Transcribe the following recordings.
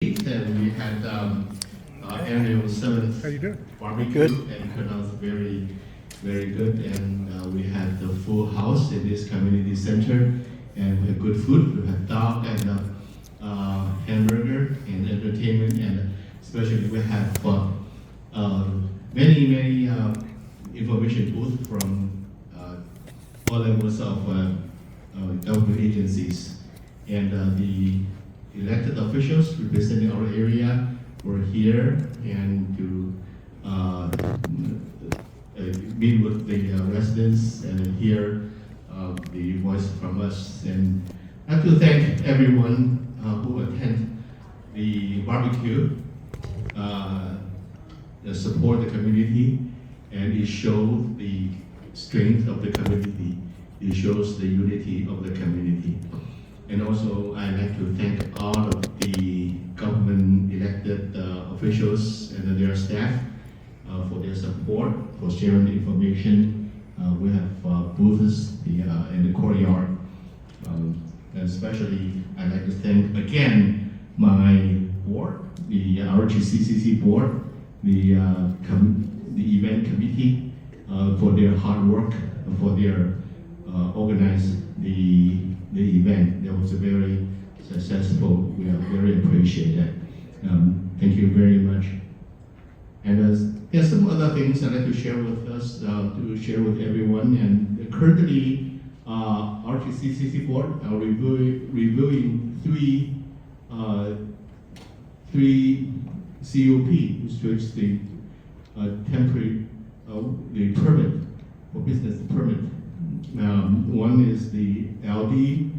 And we had annual 7th barbecue. Good. And turned out very, very good. And we had the full house in this community center, and we had good food. We had dog and hamburger and entertainment, and especially we have many information booths from all levels of government agencies, and the elected officials representing our area were here and to meet with the residents and hear the voice from us. And I have to thank everyone who attend the barbecue, support the community, and it shows the strength of the community. It shows the unity of the community. And also, I'd like to thank all of the government elected officials and their staff for their support, for sharing the information. We have booths in the courtyard. And especially, I'd like to thank again my board, the RHCCC board, the event committee for their hard work, for their organize the event. That was a very successful. We are very appreciated. Thank you very much. And there's some other things I'd like to share with us, to share with everyone. And currently, RHCCC board are reviewing three COP, which is the temporary the permit for business permit. One is the Aldi,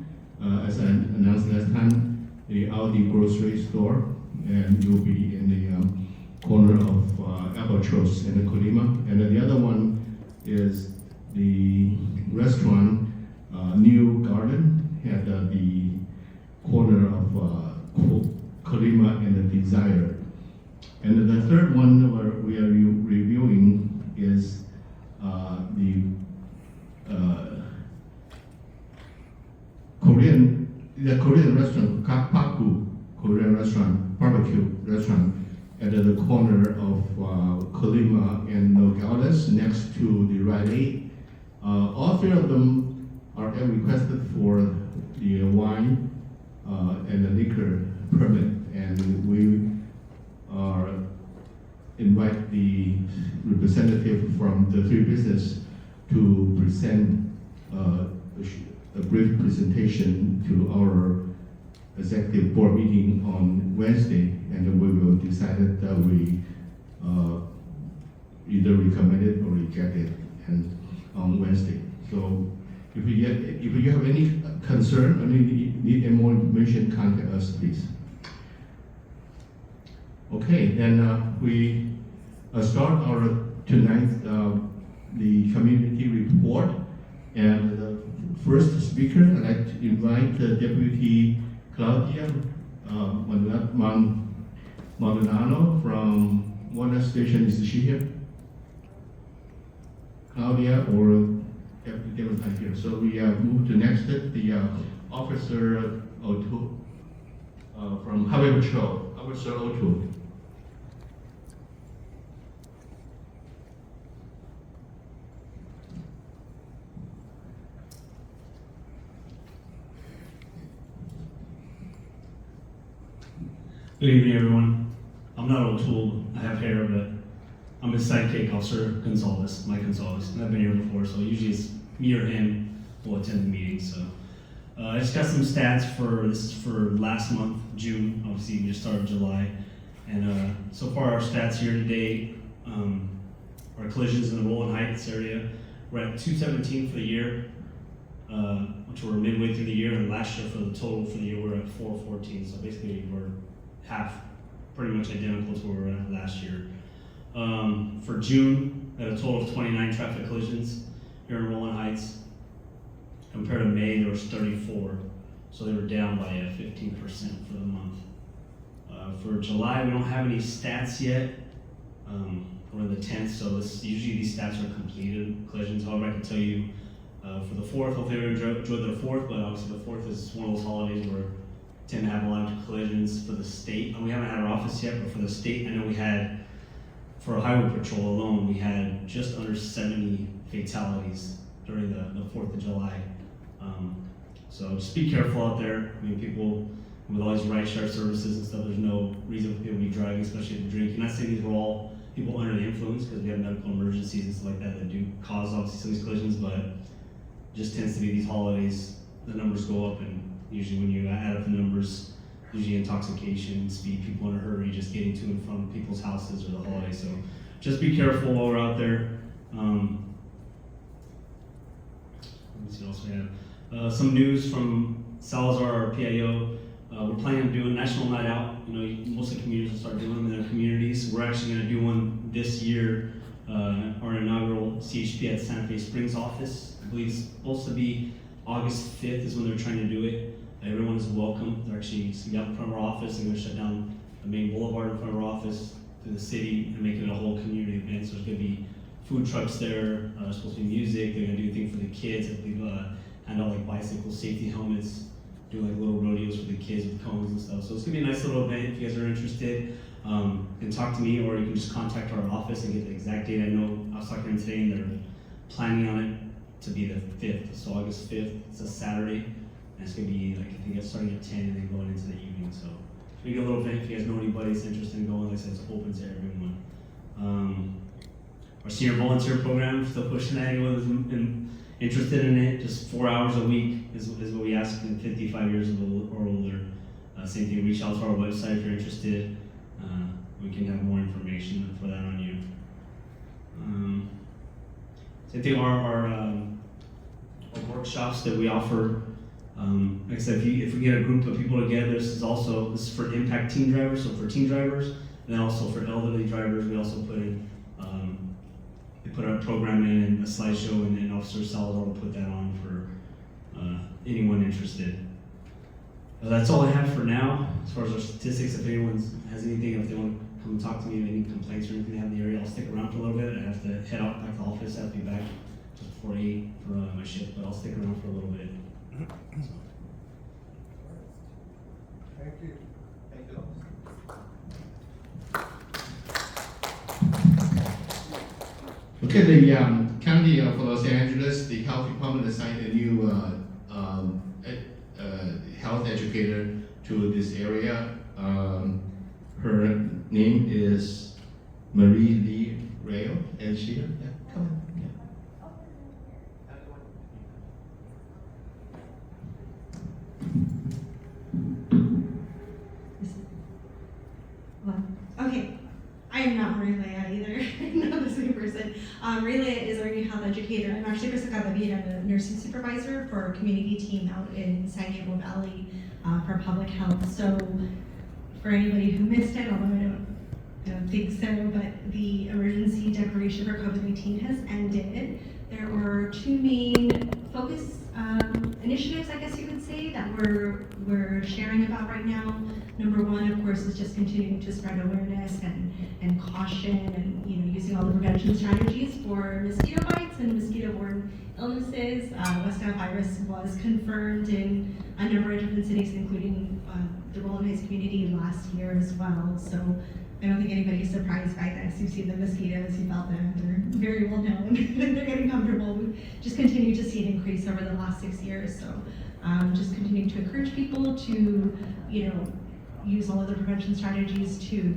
as I announced last time, the Aldi grocery store, and it will be in the corner of Albatross and the Colima. And then the other one is the restaurant, New Garden, at the corner of Colima and the Desire. And the third one we are reviewing is the Korean restaurant, Kakpaku Korean restaurant, barbecue restaurant, at the corner of Colima and Nogales, next to the Rite Aid. All three of them are requested for the wine and the liquor permit, and we are invite the representative from the three business to present a brief presentation to our executive board meeting on Wednesday, and then we will decide that we either recommend it or reject it and on Wednesday. So if you have any concern or need any more information, contact us, please. Okay, then we start our tonight the community report, and the first speaker I'd like to invite Deputy Claudia Maldonado from Water Station. Is she here? Claudia or Deputy was not here. So we move to next the Officer O2 from Highway Patrol, Officer O2. Good evening, everyone. I'm not O'Toole, I have hair, but I'm his sidekick, Officer Gonzalez, Mike Gonzalez, and I've been here before, so usually it's me or him who will attend the meeting. So I just got some stats this is for last month, June. Obviously, we just started July, and so far our stats here today, our collisions in the Rowland Heights area, we're at 217 for the year, which we're midway through the year, and last year for the total for the year we're at 414. So basically we're half, pretty much identical to where we were at last year. For June, we had a total of 29 traffic collisions here in Rowland Heights. Compared to May, there was 34, so they were down by 15% for the month. For July, we don't have any stats yet. We're in the 10th, so usually these stats are completed collisions. However, I can tell you for the 4th, hopefully everyone enjoyed their 4th, but obviously the 4th is one of those holidays where tend to have a lot of collisions for the state. And we haven't had our office yet, but for the state, I know we had, for highway patrol alone, we had just under 70 fatalities during the 4th of July. So just be careful out there. I mean, people with all these ride-share services and stuff, there's no reason for people to be driving, especially if they're drinking. Not saying these were all people under the influence, because we have medical emergencies and stuff like that do cause obviously some of these collisions, but it just tends to be these holidays, the numbers go up, and usually when you add up the numbers, usually intoxication, speed, people in a hurry, just getting to and from people's houses or the holidays. So just be careful while we're out there. Let me see what else we have. Some news from Salazar, our PIO. We're planning on doing National Night Out. You know, most of the communities will start doing them in their communities. We're actually going to do one this year, our inaugural CHP at Santa Fe Springs office. I believe it's supposed to be August 5th is when they're trying to do it. Everyone is welcome. They're actually going to be out in front of our office. They're going to shut down the main boulevard in front of our office to the city and make it a whole community event. So there's going to be food trucks there. There's supposed to be music. They're going to do things for the kids. I believe hand out like bicycle safety helmets, do like little rodeos for the kids with cones and stuff. So it's gonna be a nice little event if you guys are interested. You can talk to me, or you can just contact our office and get the exact date. I know I was talking to them today, and they're planning on it to be the 5th, so August 5th. It's a Saturday, and it's gonna be like, I think it's starting at 10 and then going into the evening. So we get a little event if you guys know anybody that's interested in going. Like I said, it's open to everyone. Our senior volunteer program, still pushing that. Anyone who's interested in it, just 4 hours a week is what we ask in 55 years or older. Same thing, reach out to our website if you're interested. We can have more information for that on you. Same thing, our workshops that we offer. Like I said, if we get a group of people together, this is for impact team drivers, so for team drivers, and then also for elderly drivers, we also put in we put our program in a slideshow, and then Officer Salazar will put that on for anyone interested. That's all I have for now. As far as our statistics, if anyone has anything, if they want to come and talk to me, any complaints or anything they have in the area, I'll stick around for a little bit. I have to head out back to the office. I have to be back just before 8 for my shift, but I'll stick around for a little bit. Thank you. Thank you. Okay, the County of Los Angeles, the Health Department assigned a new health educator to this area. Her name is Marie Lee Rail, and she, come on. Okay, I am not Marie Leia either. I'm not the same person. Marie Leia is our new health educator. I'm actually Krista Cadavira. I'm a nursing supervisor for our community team out in San Diego Valley for public health. So for anybody who missed it, although I don't think so, but the emergency declaration for COVID-19 has ended. There were two main focus initiatives, I guess you could say, that we're sharing about right now. Number one, of course, is just continuing to spread awareness and caution, and using all the prevention strategies for mosquito bites and mosquito-borne illnesses. West Nile virus was confirmed in a number of different cities, including the Rowland Heights community last year as well. So I don't think anybody's surprised by this. You've seen the mosquitoes, you felt them, they're very well known. They're getting comfortable. We just continue to see it increase over the last 6 years. So just continuing to encourage people to, use all of the prevention strategies to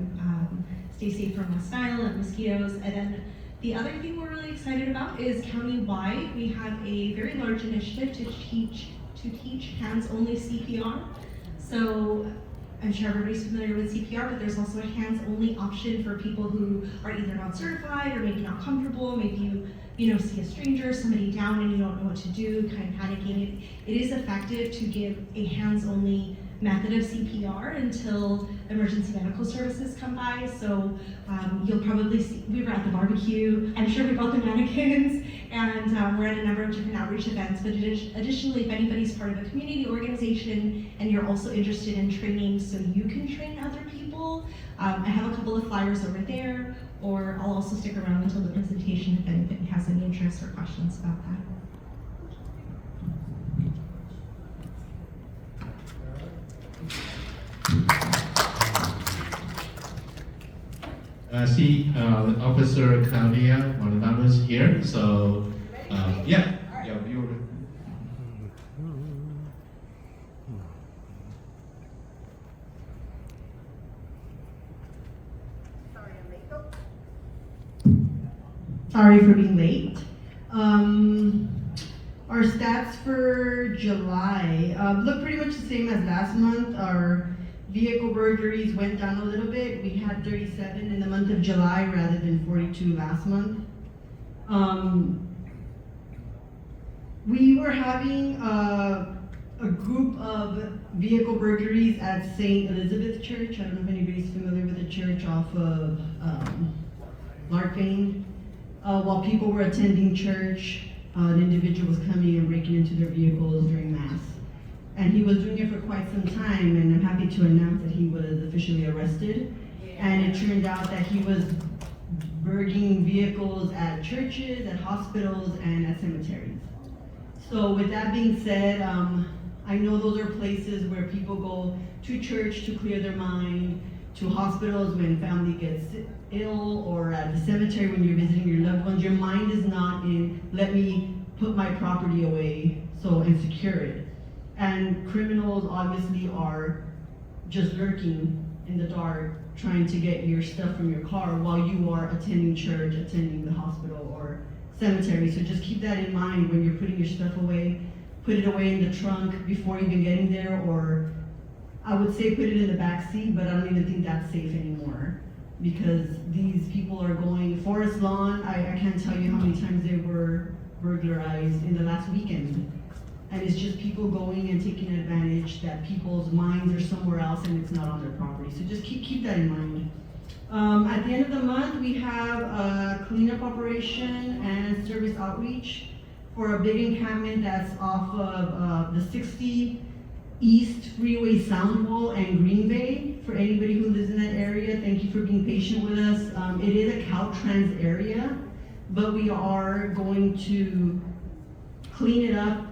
stay safe from West Nile and mosquitoes. And then the other thing we're really excited about is county-wide, we have a very large initiative to teach hands-only CPR. So I'm sure everybody's familiar with CPR, but there's also a hands-only option for people who are either not certified or maybe not comfortable. Maybe you see a stranger, somebody down, and you don't know what to do, kind of panicking. It is effective to give a hands-only method of CPR until emergency medical services come by. So you'll probably see, we were at the barbecue, I'm sure we brought the mannequins, and we're at a number of different outreach events. But additionally, if anybody's part of a community organization and you're also interested in training so you can train other people, I have a couple of flyers over there, or I'll also stick around until the presentation if anybody has any interest or questions about that. See Officer Claudia Maldonado is here, so yeah, you. Sorry for being late. Our stats for July look pretty much the same as last month. Our vehicle burglaries went down a little bit. We had 37 in the month of July rather than 42 last month. We were having a group of vehicle burglaries at St. Elizabeth Church. I don't know if anybody's familiar with the church off of Larkane. While people were attending church, an individual was coming and breaking into their vehicles during Mass. And he was doing it for quite some time, and I'm happy to announce that he was officially arrested. And it turned out that he was burgling vehicles at churches, at hospitals, and at cemeteries. So with that being said, I know those are places where people go to church to clear their mind, to hospitals when family gets ill, or at the cemetery when you're visiting your loved ones. Your mind is not in, let me put my property away and secure it. And criminals obviously are just lurking in the dark, trying to get your stuff from your car while you are attending church, attending the hospital or cemetery. So just keep that in mind when you're putting your stuff away. Put it away in the trunk before even getting there, or I would say put it in the back seat, but I don't even think that's safe anymore, because these people are going. Forest Lawn, I can't tell you how many times they were burglarized in the last weekend. And it's just people going and taking advantage that people's minds are somewhere else and it's not on their property. So just keep that in mind. At the end of the month, we have a cleanup operation and service outreach for a big encampment that's off of the 60 East Freeway Soundwall and Green Bay. For anybody who lives in that area, thank you for being patient with us. It is a Caltrans area, but we are going to clean it up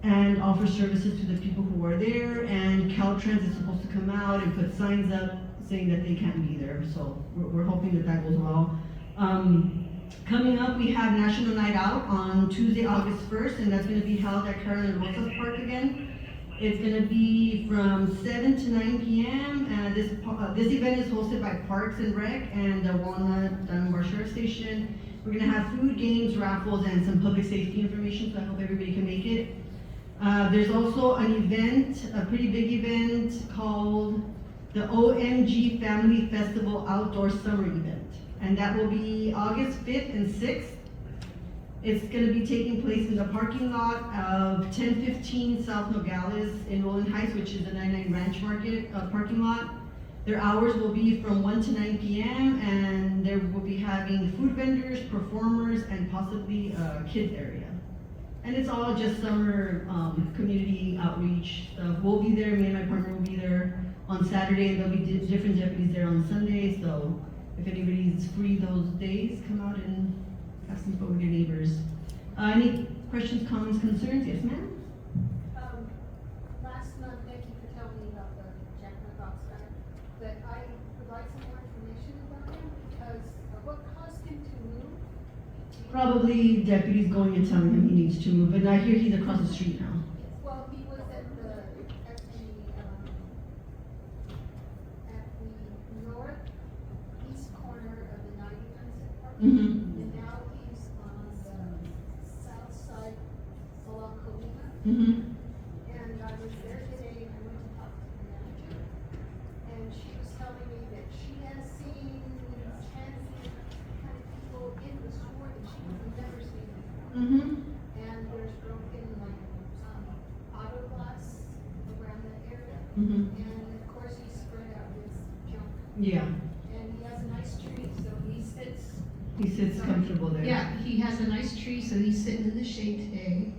and offer services to the people who are there, and Caltrans is supposed to come out and put signs up saying that they can't be there, so we're hoping that goes well. Coming up, we have National Night Out on Tuesday, August 1st, and that's going to be held at Carolyn Rosas Park again. It's going to be from 7 to 9 p.m. This event is hosted by Parks and Rec and the Walnut Dunbar Sheriff Station. We're going to have food, games, raffles, and some public safety information, so I hope everybody can make it. There's also an event, a pretty big event called the OMG Family Festival Outdoor Summer Event. And that will be August 5th and 6th. It's going to be taking place in the parking lot of 1015 South Nogales in Rowland Heights, which is the 99 Ranch Market parking lot. Their hours will be from 1 to 9 p.m. and they will be having food vendors, performers, and possibly a kids area. And it's all just summer community outreach stuff. We'll be there, me and my partner will be there on Saturday, and there'll be different deputies there on Sunday, so if anybody's free those days, come out and have some fun with your neighbors. Any questions, comments, concerns? Yes, ma'am? Last month, thank you for telling me about the Jack in the Box guy, but I would like some more information about him, because what caused him to move? Probably deputies going and telling him he needs to move, but I hear he's across the street now. Well, he was at the northeast corner of the 90 Sunset Park, and now he's on the south side along Colima. And I was there today, and I went to talk to the manager, and she was telling me that she has seen transient kind of people in the store that she has never seen before. And there's broken auto glass around that area. And of course he spread out his junk. Yeah, And he has a nice tree, so he sits. he sits comfortable there. Yeah, he has a nice tree, so he's sitting in the shade today.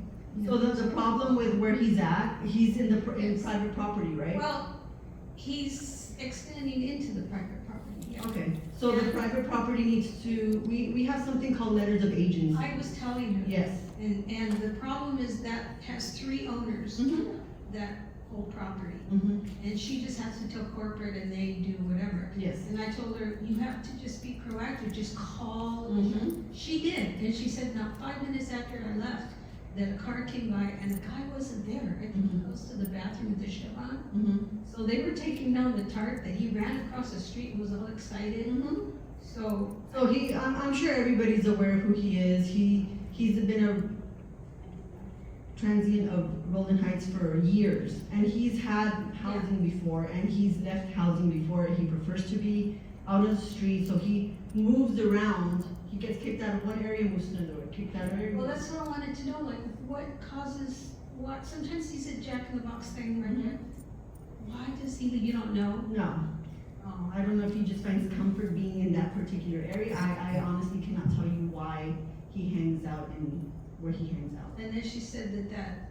So the problem with where he's at, he's in in private property, right? Well, he's extending into the private property. Yeah. Okay, so the private property needs to, we have something called letters of agency. I was telling him. Yes. And the problem is that has 3 owners that whole property. Mm-hmm. And she just has to tell corporate and they do whatever. Yes. And I told her, you have to just be proactive, just call. Mm-hmm. She did, and she said, not 5 minutes after I left, that a car came by and the guy wasn't there. I think he goes to the bathroom with the chevron. Mm-hmm. So they were taking down the tarp that he ran across the street and was all excited. Mm-hmm. So, So I'm sure everybody's aware of who he is. He's been a transient of Rowland Heights for years, and he's had housing before, and he's left housing before. He prefers to be out on the street, so he moves around. He gets kicked out of one area, moves to another, kicked out of another. well, that's what I wanted to know, like, what causes, what, sometimes he's a jack-in-the-box thing right there. Why does he, you don't know? No. I don't know if he just finds comfort being in that particular area. I honestly cannot tell you why he hangs out and where he hangs out. And then she said that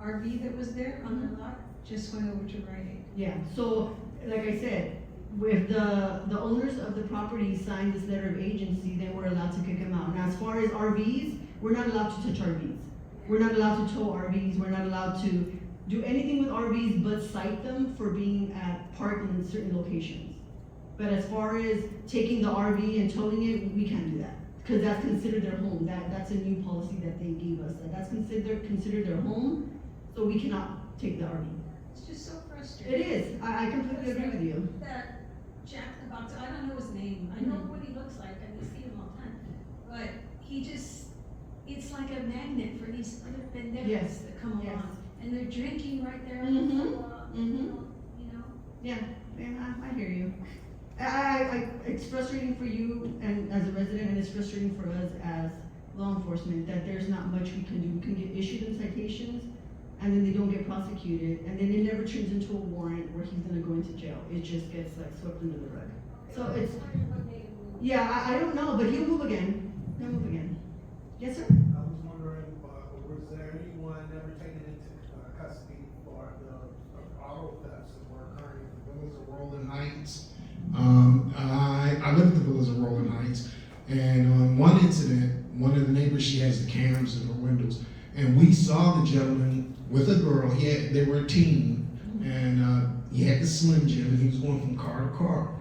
RV that was there on the lot just went over to Rite Aid. Yeah, so, like I said, if the owners of the property sign this letter of agency, then we're allowed to kick them out. Now, as far as RVs, we're not allowed to touch RVs. We're not allowed to tow RVs, we're not allowed to do anything with RVs but cite them for being parked in certain locations. But as far as taking the RV and towing it, we can't do that. Because that's considered their home. That's a new policy that they gave us. That's considered their home, so we cannot take the RV. It's just so frustrating. It is. I completely agree with you. That jack-in-the-box, I don't know his name, I know what he looks like, I see him all the time. But he just, it's like a magnet for these other pendejos Yes. that come Yes. along. And they're drinking right there on the Mhm. sidewalk, Mhm. you know? Yeah, I hear you. It's frustrating for you and as a resident, and it's frustrating for us as law enforcement that there's not much we can do. We can get issued them citations, and then they don't get prosecuted, and then it never turns into a warrant where he's gonna go into jail. It just gets like swept under the rug. So it's, yeah, I don't know, but he'll move again. He'll move again. Yes, sir? I was wondering, was there anyone ever taken into custody for the auto thefts that were occurring in the villas of Rowland Heights? I live in the villas of Rowland Heights, and on one incident, one of the neighbors, she has the cams in her windows, and we saw the gentleman with a girl. They were a teen, and he had the Slim Jim, and he was going from car to car.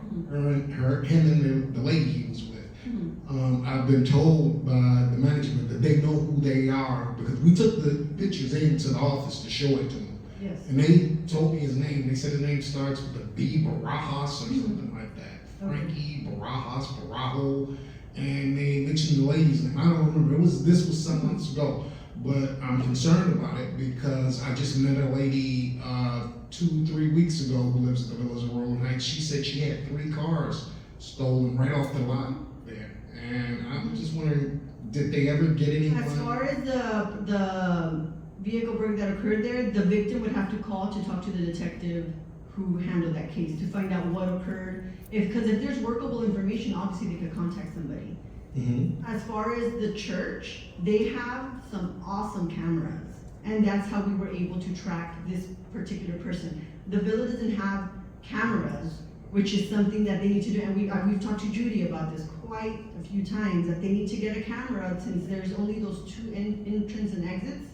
Him and the lady he was with. I've been told by the management that they know who they are because we took the pictures into the office to show it to them. Yes. And they told me his name. They said his name starts with a B, Barajas, or something like that. Frankie, Barajas, Barajo. And they mentioned the lady's name. I don't remember. This was some months ago. But I'm concerned about it because I just met a lady 2-3 weeks ago who lives in the villas of Rowland Heights. She said she had 3 cars stolen right off the lot there. And I'm just wondering, did they ever get anyone? As far as the vehicle break that occurred there, the victim would have to call to talk to the detective who handled that case to find out what occurred. Because if there's workable information, obviously they could contact somebody. Mm-hmm. As far as the church, they have some awesome cameras, and that's how we were able to track this particular person. The villa doesn't have cameras, which is something that they need to do, and we've talked to Judy about this quite a few times, that they need to get a camera since there's only those 2 entrance and exits.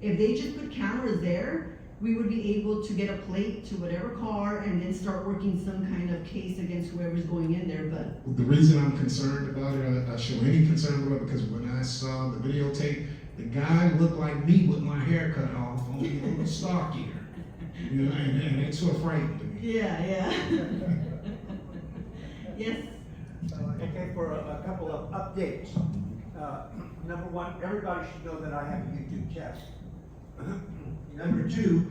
If they just put cameras there, we would be able to get a plate to whatever car and then start working some kind of case against whoever's going in there. But the reason I'm concerned about it, I show any concern about it, because when I saw the videotape, the guy looked like me with my hair cut off, only a little stockier. You know, and it sort of frightened me. yeah. Yes. Okay, for a couple of updates. Number one, everybody should know that I have a YouTube channel. Number 2,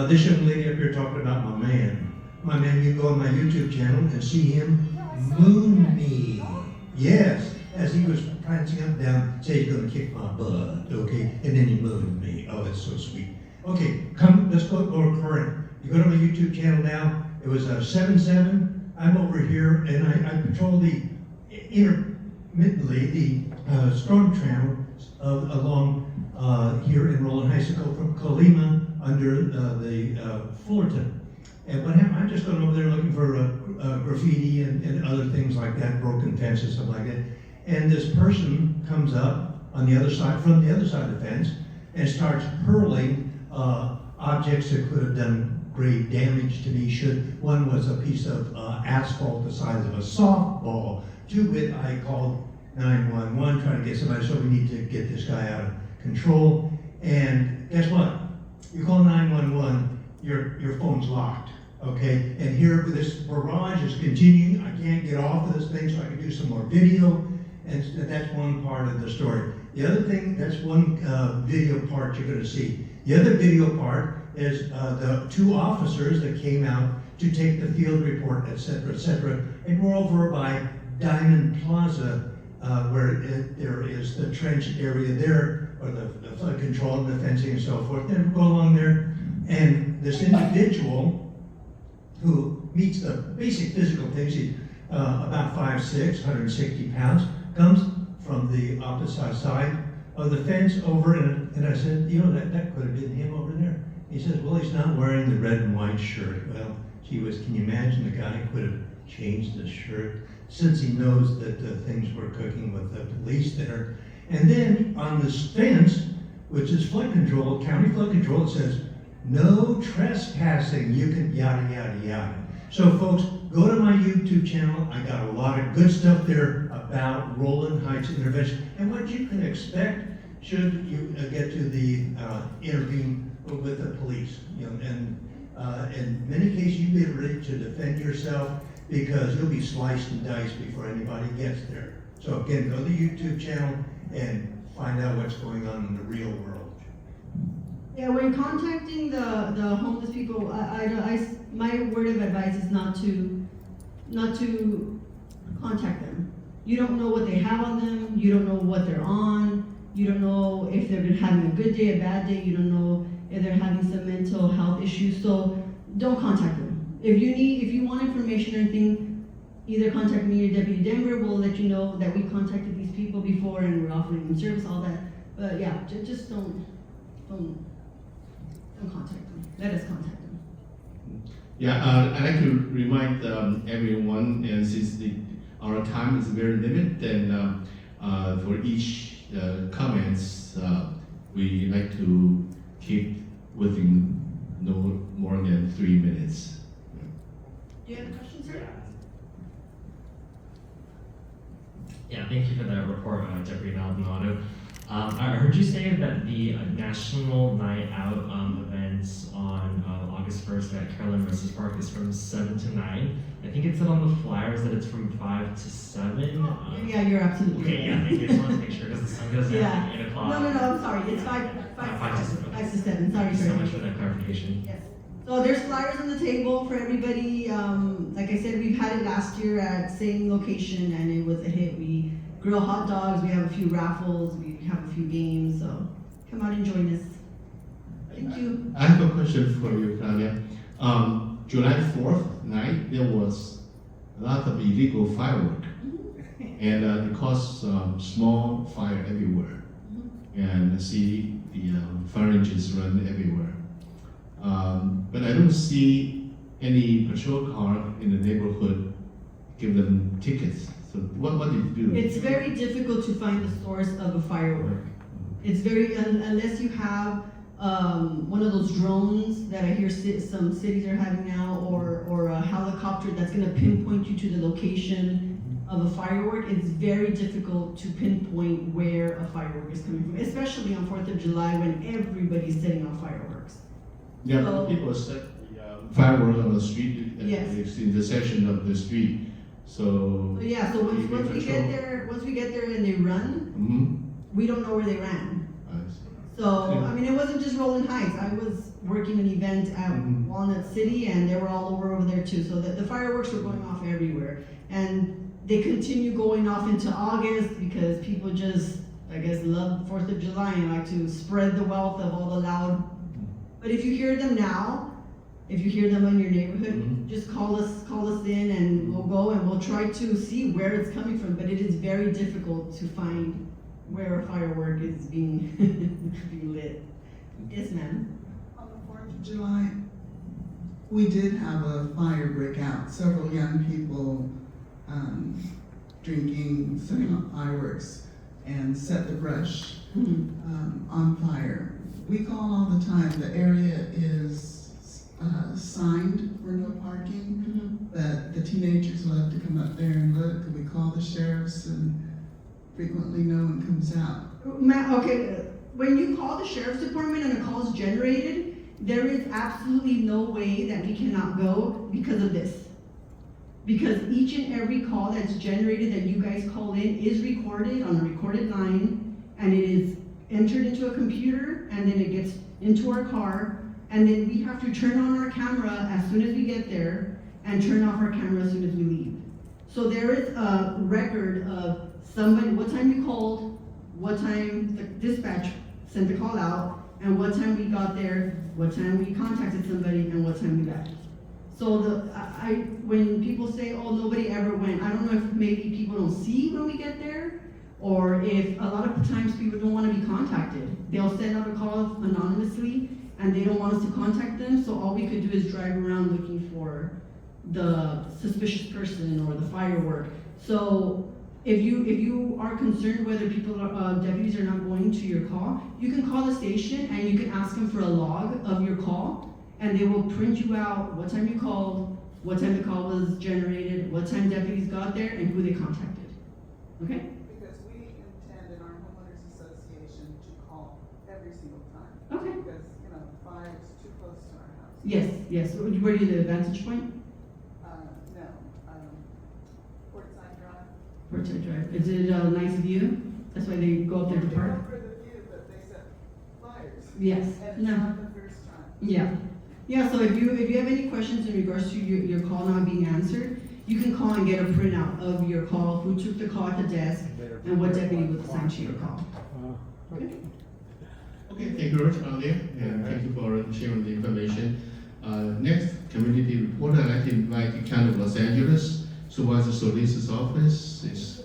this young lady up here talking about my man. My man, you go on my YouTube channel and see him moon me. Yes, as he was prancing up and down, say he's gonna kick my butt, okay? And then he mooned me. Oh, it's so sweet. Okay, let's go current. You go to my YouTube channel now. It was 7/7. I'm over here and I patrol intermittently the storm channel along here in Rowland Heights, from Colima under the Fullerton. And what happened, I'm just going over there looking for graffiti and other things like that, broken fences, stuff like that. And this person comes up on the other side, from the other side of the fence, and starts hurling objects that could have done great damage to me. One was a piece of asphalt the size of a softball. To it, I called 911, trying to get somebody, so we need to get this guy out of control. And guess what? You call 911, your phone's locked, okay? And here, this barrage is continuing. I can't get off of this thing, so I can do some more video. And that's one part of the story. The other thing, that's one video part you're gonna see. The other video part is the 2 officers that came out to take the field report, et cetera, and we're over by Diamond Plaza, where there is the trench area there, or the flood control and the fencing and so forth. Then go along there, and this individual who meets the basic physical things, he's about 5'6", 160 pounds, comes from the opposite side of the fence over, and I said, you know, that could have been him over there. He says, well, he's not wearing the red and white shirt. Well, gee whiz, can you imagine the guy could have changed the shirt since he knows that things were cooking with the police there. And then on this fence, which is flood control, county flood control, it says, no trespassing, you can yada, yada, yada. So folks, go to my YouTube channel. I got a lot of good stuff there about Rowland Heights intervention and what you can expect should you get to the intervene with the police. You know, and in many cases, you be ready to defend yourself because you'll be sliced and diced before anybody gets there. So again, go to the YouTube channel and find out what's going on in the real world. Yeah, when contacting the homeless people, my word of advice is not to contact them. You don't know what they have on them. You don't know what they're on. You don't know if they're having a good day, a bad day. You don't know if they're having some mental health issues. So don't contact them. If you want information or anything, either contact me or Deputy Denver. We'll let you know that we contacted these people before and we're offering them service, all that. But yeah, just don't contact them. Let us contact them. Yeah, I'd like to remind everyone, and since our time is very limited, then for each comments, we like to keep within no more than 3 minutes. Do you have questions, sir? Yeah, thank you for that report, Deputy Maldonado. I heard you say that the National Night Out events on August 1st at Carolyn Roses Park is from 7 to 9. I think it said on the flyers that it's from 5 to 7. Yeah, you're absolutely right. Okay, yeah, thank you. I just wanted to make sure because the sun goes down at 8 o'clock. No, I'm sorry. It's 5 to 7. Sorry, Thank you sir. so much for that clarification. Yes. So there's flyers on the table for everybody. Like I said, we've had it last year at same location and it was a hit. We grill hot dogs, we have a few raffles, we have a few games, so come out and join us. Thank you. I have a question for you, Claudia. July 4th night, there was a lot of illegal fireworks, and it caused small fire everywhere, and I see the fire engines run everywhere. But I don't see any patrol car in the neighborhood give them tickets. So what did you do? It's very difficult to find the source of a firework. It's very, unless you have one of those drones that I hear some cities are having now, or a helicopter that's gonna pinpoint you to the location of a firework, it's very difficult to pinpoint where a firework is coming from, especially on 4th of July when everybody's setting off fireworks. Yeah, but people set the fireworks on the street. Yes. It's in the section of the street. So Yeah, so once we get there and they run, we don't know where they ran. I see. So, I mean, it wasn't just Rowland Heights. I was working an event at Walnut City and they were all over there too. So the fireworks were going off everywhere. And they continue going off into August because people just, I guess, love 4th of July and like to spread the wealth of all the loud. But if you hear them now, if you hear them in your neighborhood, just call us in and we'll go and we'll try to see where it's coming from. But it is very difficult to find where a firework is being being lit. Yes, ma'am. On the 4th of July, we did have a fire break out. Several young people drinking, setting off fireworks, and set the brush on fire. we call all the time, the area is signed for no parking, but the teenagers love to come up there and look, and we call the sheriffs, and frequently no one comes out. Okay, when you call the sheriff's department and a call is generated, there is absolutely no way that we cannot go because of this. Because each and every call that's generated that you guys call in is recorded on a recorded line, and it is entered into a computer, and then it gets into our car, and then we have to turn on our camera as soon as we get there, and turn off our camera as soon as we leave. So there is a record of somebody, what time you called, what time the dispatch sent the call out, and what time we got there, what time we contacted somebody, and what time we left. So when people say, oh, nobody ever went, I don't know if maybe people don't see when we get there, or if a lot of times people don't want to be contacted. They'll send out a call anonymously, and they don't want us to contact them, so all we could do is drive around looking for the suspicious person or the firework. So if you are concerned whether deputies are not going to your call, you can call the station and you can ask them for a log of your call, and they will print you out what time you called, what time the call was generated, what time deputies got there, and who they contacted. Okay? Because we intend in our homeowners association to call every single time. Okay. Because, fire is too close to our house. Yes, yes. Where do you live? Vantage Point? No, Portside Drive. Portside Drive. Is it a nice view? That's why they go up there to They park? go for the view, but they set fires. Yes. And it's No. not the first time. Yeah. Yeah, so if you have any questions in regards to your call not being answered, you can call and get a printout of your call, who took the call at the desk, and what deputy was assigned to your call. Okay, thank you very much, Claudia, and thank you for sharing the information. Next community report, I'd like to invite the County of Los Angeles Supervisor Solis' office. It's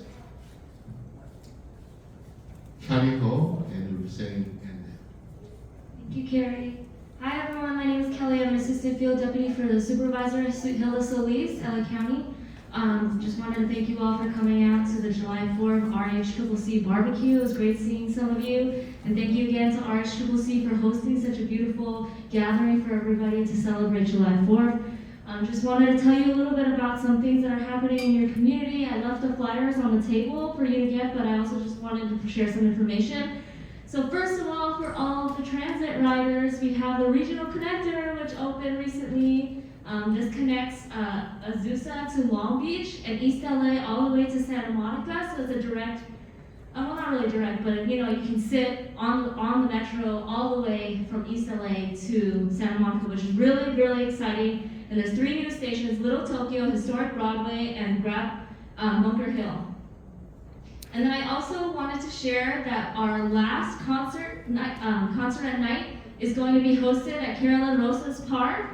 County Hall and representing. Thank you, Cary. Hi everyone, my name is Kelly. I'm Assistant Field Deputy for the Supervisor, Hilda Solis, LA County. Just wanted to thank you all for coming out to the July 4th RHCCC barbecue. It was great seeing some of you. And thank you again to RHCCC for hosting such a beautiful gathering for everybody to celebrate July 4th. Just wanted to tell you a little bit about some things that are happening in your community. I left the flyers on the table for you to get, but I also just wanted to share some information. So first of all, for all of the transit riders, we have the Regional Connector, which opened recently. This connects Azusa to Long Beach and East LA all the way to Santa Monica. So it's a direct, well not really direct, but you can sit on the metro all the way from East LA to Santa Monica, which is really, really exciting. And there's 3 new stations: Little Tokyo, Historic Broadway, and Bunker Hill. And then I also wanted to share that our last concert at night is going to be hosted at Carolyn Rosas Park.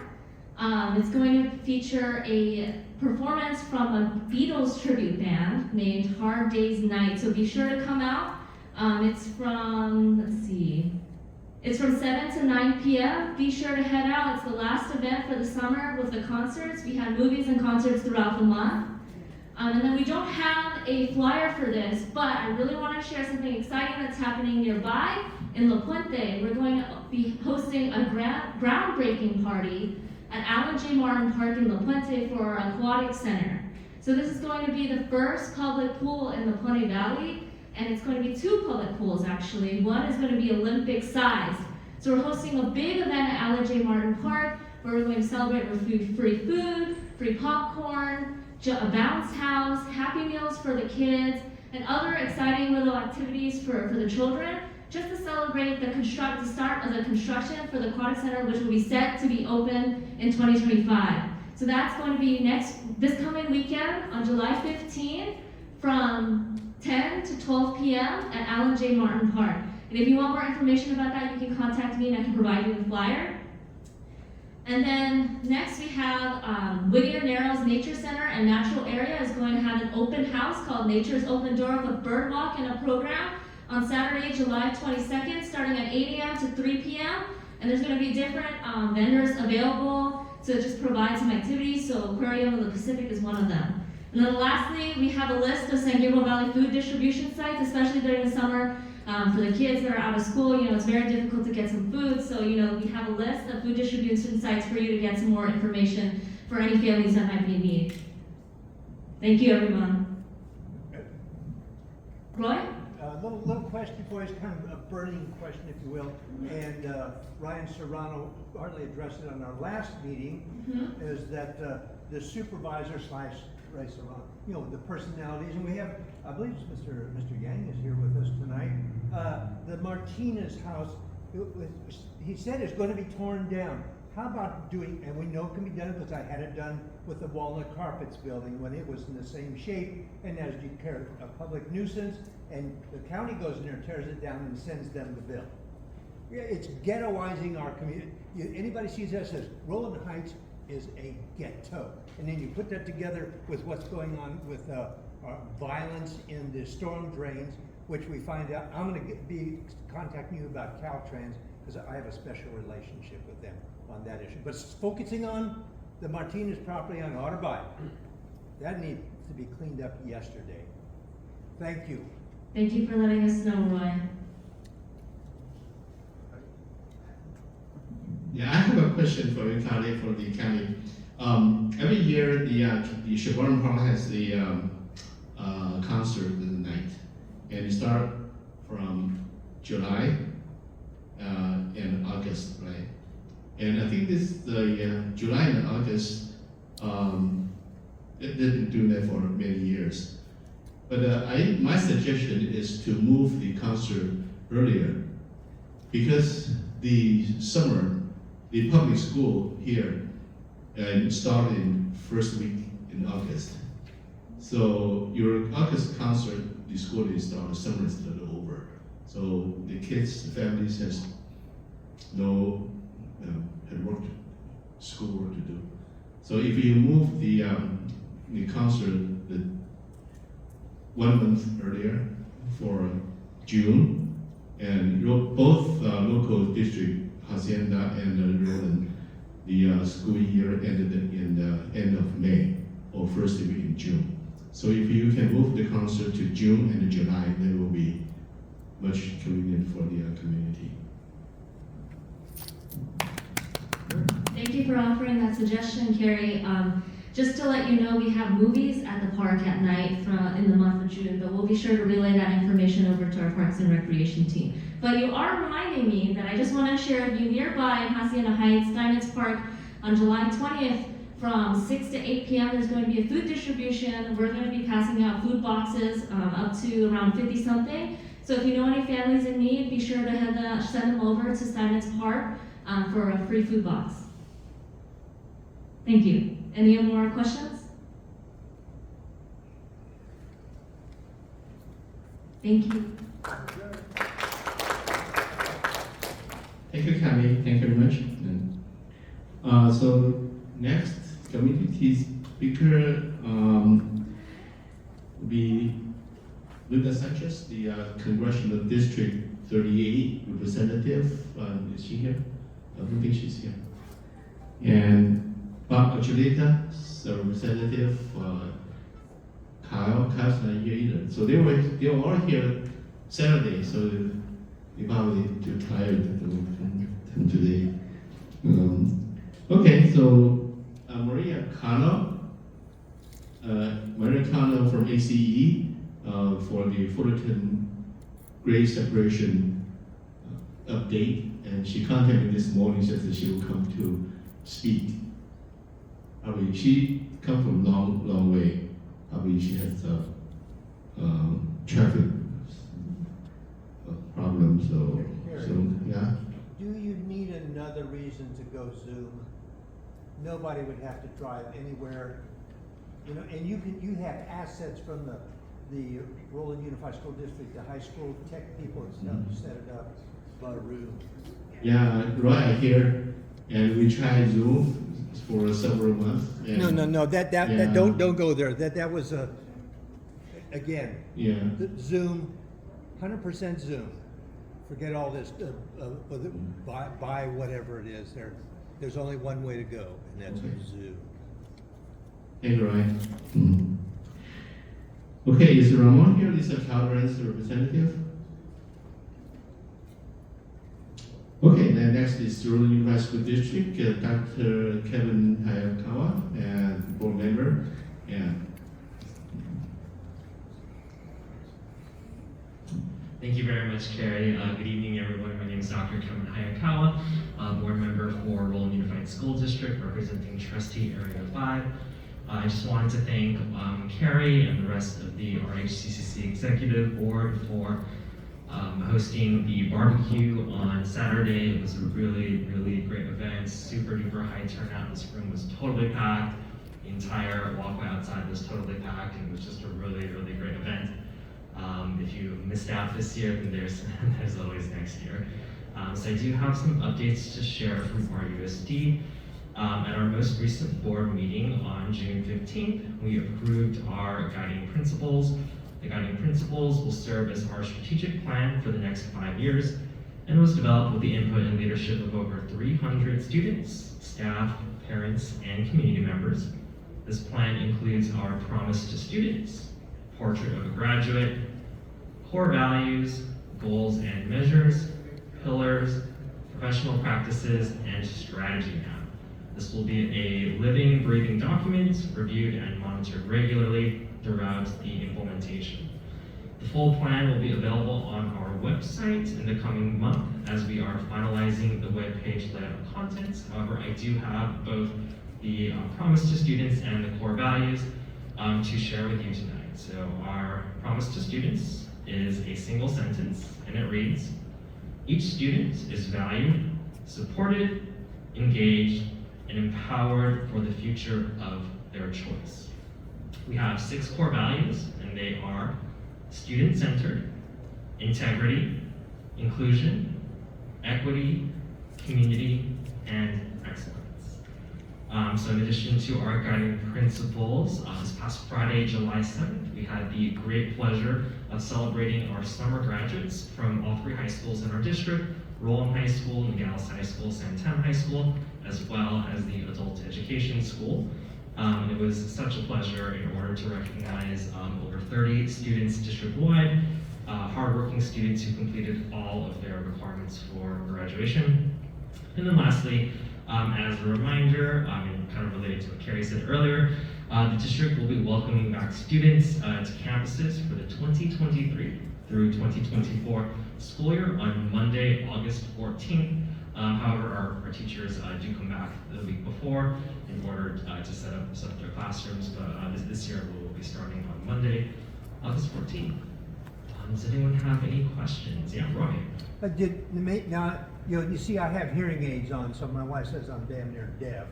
It's going to feature a performance from a Beatles tribute band named Hard Day's Night. So be sure to come out. It's from 7 to 9 p.m. Be sure to head out. It's the last event for the summer with the concerts. We had movies and concerts throughout the month. And then we don't have a flyer for this, but I really want to share something exciting that's happening nearby in La Puente. We're going to be hosting a groundbreaking party at Alan J. Martin Park in La Puente for our aquatic center. So this is going to be the first public pool in the Puente Valley, and it's going to be 2 public pools actually. One is going to be Olympic sized. So we're hosting a big event at Alan J. Martin Park where we're going to celebrate with free food, free popcorn, a bounce house, happy meals for the kids, and other exciting little activities for the children, just to celebrate the start of the construction for the aquatic center, which will be set to be open in 2025. So that's going to be this coming weekend on July 15 from 10 to 12 p.m. at Alan J. Martin Park. And if you want more information about that, you can contact me and I can provide you the flyer. And then next we have Whittier Narrows Nature Center and Natural Area is going to have an open house called Nature's Open Door with Bird Walk and a program on Saturday, July 22nd, starting at 8 a.m. to 3 p.m. And there's going to be different vendors available to just provide some activities. So Aquarium of the Pacific is one of them. And then lastly, we have a list of San Gabriel Valley food distribution sites, especially during the summer. For the kids that are out of school, it's very difficult to get some food. So, we have a list of food distribution sites for you to get some more information for any families that might be in need. Thank you, everyone. Roy? Little question for you, it's kind of a burning question, if you will. And Ryan Serrano hardly addressed it on our last meeting, is that the supervisor slash Ray Serrano, the personalities, and we have, I believe it's Mr. Yang is here with us tonight. The Martinez house, he said it's going to be torn down. How about doing, and we know it can be done because I had it done with the Walnut Carpets building when it was in the same shape, and as you declare a public nuisance, and the county goes in there, tears it down, and sends them the bill. Yeah, it's ghettoizing our community. Anybody sees that says Rowland Heights is a ghetto, and then you put that together with what's going on with violence in the storm drains, which we find out. I'm going to be contacting you about Caltrans because I have a special relationship with them on that issue. But focusing on the Martinez property on Otterby, that needs to be cleaned up yesterday. Thank you. Thank you for letting us know, Roy. Yeah, I have a question for you, Cary, for the county. Every year, the Chevron Park has the concert in the night, and it starts from July and August, right? And I think this the July and August. They've been doing that for many years. But my suggestion is to move the concert earlier, because the summer, the public school here started in first week in August. So your August concert, the school is started, summer is a little over. So the kids, the families has no had work, school work to do. So if you move the concert 1 month earlier for June, and both local district, Hacienda and Rowland, the school year ended in the end of May or first week in June. So if you can move the concert to June and July, that will be much convenient for the community. Thank you for offering that suggestion, Cary. Just to let you know, we have movies at the park at night in the month of June, but we'll be sure to relay that information over to our Parks and Recreation team. But you are reminding me that I just want to share with you nearby in Hacienda Heights, Steinmetz Park, on July 20th from 6 to 8 p.m. there's going to be a food distribution. We're going to be passing out food boxes up to around 50 something. So if you know any families in need, be sure to send them over to Steinmetz Park for a free food box. Thank you. Any more questions? Thank you. Thank you, Cary. Thank you very much. So next community speaker will be Linda Sanchez, the Congressional District 38 representative. Is she here? I don't think she's here. And Archuleta, the representative, Kyle's not here either. So they were all here Saturday, so they probably too tired to come today. Okay, so Maria Cano from ACE for the Fullerton grade separation update, and she contacted me this morning, said that she will come to speak. She come from long way. Probably she has traffic problems. So yeah. Do you need another reason to go Zoom? Nobody would have to drive anywhere, and you have assets from the Rowland Unified School District, the high school tech people and stuff, set it up. Baroo. Yeah, right here, and we tried Zoom for several months. No. That don't go there. That was again. Yeah. Zoom, 100% Zoom. Forget all this. Buy whatever it is. There's only one way to go, and that's Zoom. Hey, Ryan. Okay, is Ramon here? Lisa Calderon's representative. next is Rowland Unified School District, Dr. Kevin Hayakawa, and board member. And Thank you very much, Cary. Good evening, everyone. My name is Dr. Kevin Hayakawa, board member for Rowland Unified School District, representing Trustee Area 5. I just wanted to thank Cary and the rest of the RHCCC Executive Board for hosting the barbecue on Saturday. It was a really, really great event, super duper high turnout. This room was totally packed. The entire walkway outside was totally packed, and it was just a really, really great event. If you missed out this year, then there's always next year. So I do have some updates to share from RUSD. At our most recent board meeting on June 15th, we approved our guiding principles. The guiding principles will serve as our strategic plan for the next 5 years, and was developed with the input and leadership of over 300 students, staff, parents, and community members. This plan includes our promise to students, portrait of a graduate, core values, goals and measures, pillars, professional practices, and strategy map. This will be a living, breathing document, reviewed and monitored regularly throughout the implementation. The full plan will be available on our website in the coming month as we are finalizing the web page layout and content. However, I do have both the promise to students and the core values to share with you tonight. So our promise to students is a single sentence, and it reads, each student is valued, supported, engaged, and empowered for the future of their choice. We have 6 core values, and they are student-centered, integrity, inclusion, equity, community, and excellence. So in addition to our guiding principles, this past Friday, July 7th, we had the great pleasure of celebrating our summer graduates from all 3 high schools in our district, Rowland High School, Nogales High School, Santan High School, as well as the Adult Education School. It was such a pleasure in order to recognize over 30 students district-wide, hardworking students who completed all of their requirements for graduation. And then lastly, as a reminder, and kind of related to what Cary said earlier, the district will be welcoming back students to campuses for the 2023 through 2024 school year on Monday, August 14th. However, our teachers do come back the week before in order to set up their classrooms, but this year we'll be starting on Monday, August 14th. Does anyone have any questions? Yeah, Roy. Now, you see I have hearing aids on, so my wife says I'm damn near deaf.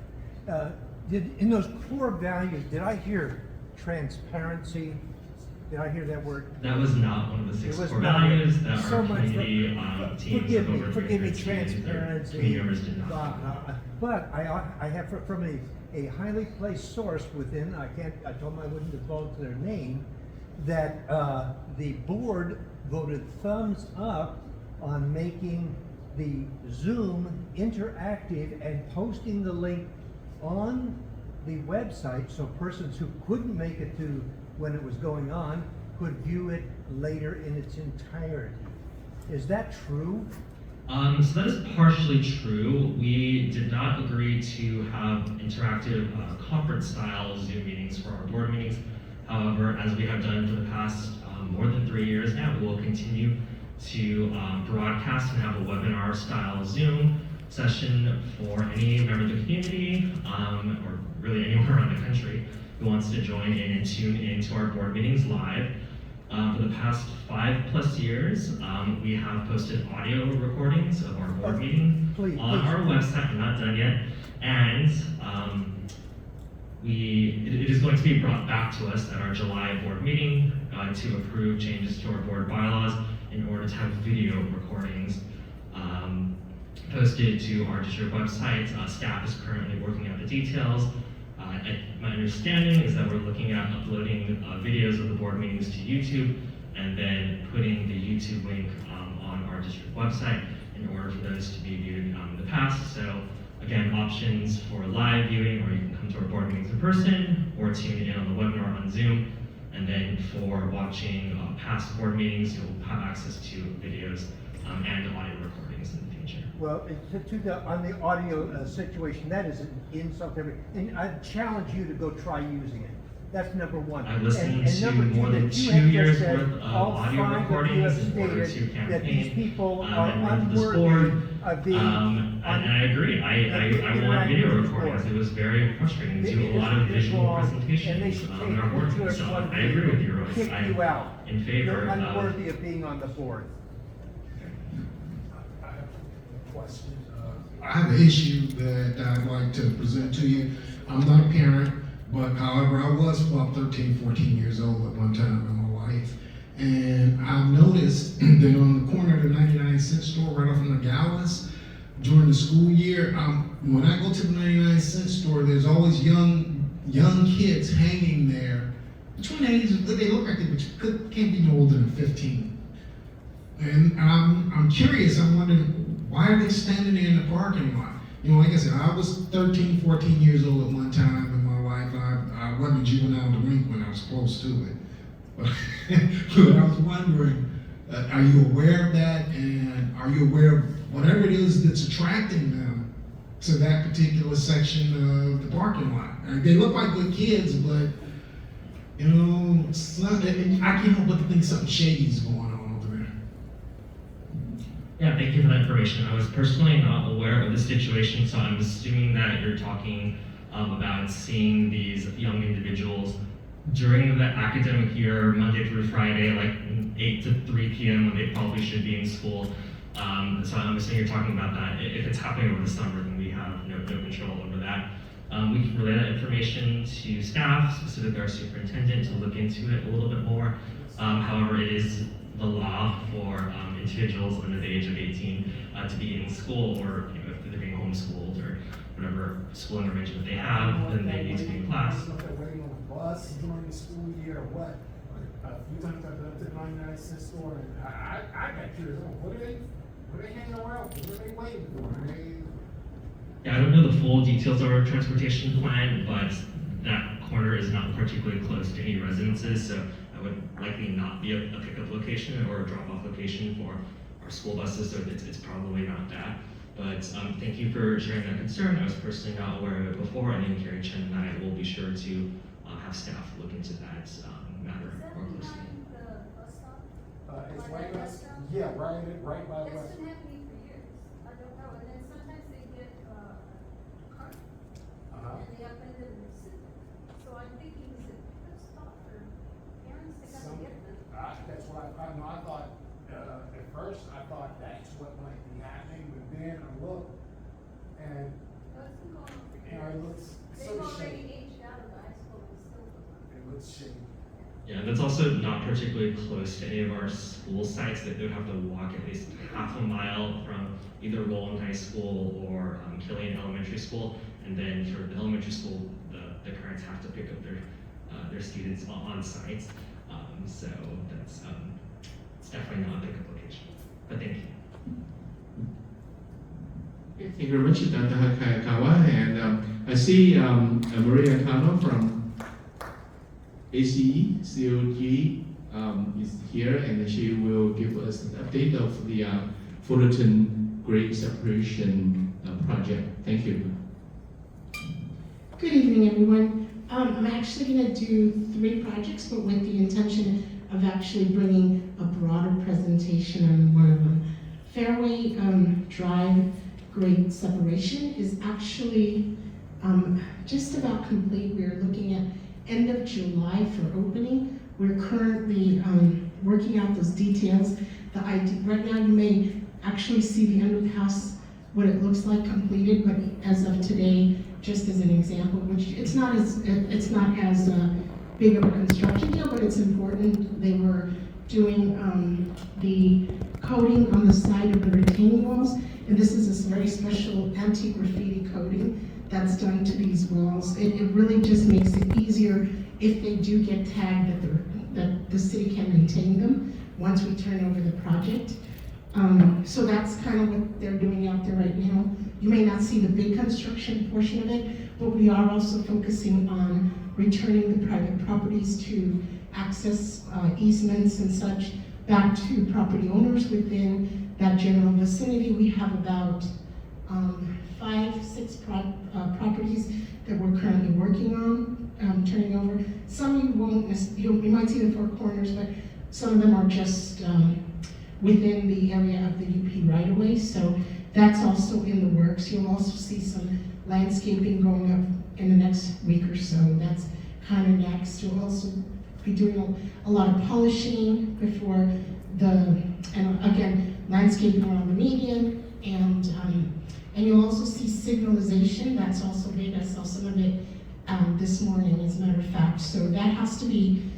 In those core values, did I hear transparency? Did I hear that word? That was not one of the 6 core not. values that So our much community teams of over forgive me, 300 students, transparency. community members did not. But I have from a highly placed source within, I told them I wouldn't divulge their name, that the board voted thumbs up on making the Zoom interactive and posting the link on the website so persons who couldn't make it to when it was going on could view it later in its entirety. Is that true? So that is partially true. We did not agree to have interactive conference-style Zoom meetings for our board meetings. However, as we have done for the past more than 3 years now, we will continue to broadcast and have a webinar-style Zoom session for any member of the community, or really anyone around the country who wants to join in and tune into our board meetings live. For the past 5+ years, we have posted audio recordings of our board meeting on our website. I'm not done yet. And it is going to be brought back to us at our July board meeting to approve changes to our board bylaws in order to have video recordings posted to our district website. Staff is currently working out the details. My understanding is that we're looking at uploading videos of the board meetings to YouTube and then putting the YouTube link on our district website in order for those to be viewed in the past. So again, options for live viewing, or you can come to our board meetings in person or tune in on the webinar on Zoom. And then for watching past board meetings, you'll have access to videos and audio recordings and things nature. Well, on the audio situation, that is an insult to every, and I challenge you to go try using it. That's number one. I've listened And to number two, more than that you 2 have years just said, worth of all audio five of you recordings have in order to stated campaign. that these people are and went to this unworthy board. of being. And I agree. I want video recordings. It was very frustrating to do a lot of visual presentations in our board meetings. So I agree with you, Royce. Kick you out. I'm in favor You're of. unworthy of being on the board. I have a question. I have an issue that I'd like to present to you. I'm not a parent, but however, I was about 13, 14 years old at one time in my life. And I've noticed that on the corner of the 99-cent store right off of Nogales, during the school year, when I go to the 99-cent store, there's always young kids hanging there. Between ages, they look like they can't be no older than 15. And I'm curious, I'm wondering, why are they standing there in the parking lot? You know, like I said, I was 13, 14 years old at one time in my life. I wasn't a juvenile delinquent, I was close to it. But I was wondering, are you aware of that? And are you aware of whatever it is that's attracting them to that particular section of the parking lot? They look like good kids, but, you know, I can't help but to think something shady is going on over there. Yeah, thank you for that information. I was personally not aware of the situation, so I'm assuming that you're talking about seeing these young individuals during the academic year, Monday through Friday, like 8 to 3 p.m. when they probably should be in school. So I'm assuming you're talking about that. If it's happening over the summer, then we have no control over that. We can relay that information to staff, specifically our superintendent, to look into it a little bit more. However, it is the law for individuals under the age of 18 to be in school, or if they're being homeschooled or whatever schooling arrangement they have, then they need to be in class. If they're waiting on the bus during the school year or what? A few times I've been up to the 99-cent store and I got curious, what are they hanging around for? What are they waiting for? Yeah, I don't know the full details of our transportation plan, but that corner is not particularly close to any residences, so that would likely not be a pickup location or a drop-off location for our school buses, so it's probably not that. But thank you for sharing that concern. I was personally not aware of it before, and then Cary Chen and I will be sure to have staff look into that matter more closely. It's right by, yeah, right by That's West. been happening for years. I don't know. And then sometimes they get cart. And they abandon them and sit there. So I'm thinking, is it a good spot for parents to come and get them? That's what I know. I thought, at first, I thought that's what might be happening, but then I looked and, What's been going on for you know, it years? looks They've so already shady. aged out of the high school and still look like It looks shady. Yeah, and that's also not particularly close to any of our school sites. That they would have to walk at least half a mile from either Rowland High School or Killian Elementary School, and then for the elementary school, the parents have to pick up their students on site. So that's it's definitely not a pickup location. But thank you. Thank you very much, Dr. Hayakawa. And I see Maria Cano from ACE, COG is here, and she will give us an update of the Fullerton grade separation project. Thank you. Good evening, everyone. I'm actually going to do 3 projects, but with the intention of actually bringing a broader presentation on one of them. Fairway Drive grade separation is actually just about complete. We're looking at end of July for opening. We're currently working out those details. Right now you may actually see the end of the house, what it looks like completed, but as of today, just as an example, which it's not as big of a construction deal, but it's important. They were doing the coating on the side of the retaining walls, and this is a very special anti-graffiti coating that's done to these walls. It really just makes it easier if they do get tagged that the city can maintain them once we turn over the project. So that's kind of what they're doing out there right now. You may not see the big construction portion of it, but we are also focusing on returning the private properties to access easements and such back to property owners within that general vicinity. We have about 5-6 properties that we're currently working on turning over. Some you won't, you might see the four corners, but some of them are just within the area of the UP right of way. So that's also in the works. You'll also see some landscaping going up in the next week or so. That's kind of next. You'll also be doing a lot of polishing before and again, landscaping around the median, and you'll also see signalization. That's also big. I saw some of it this morning, as a matter of fact. So that has to be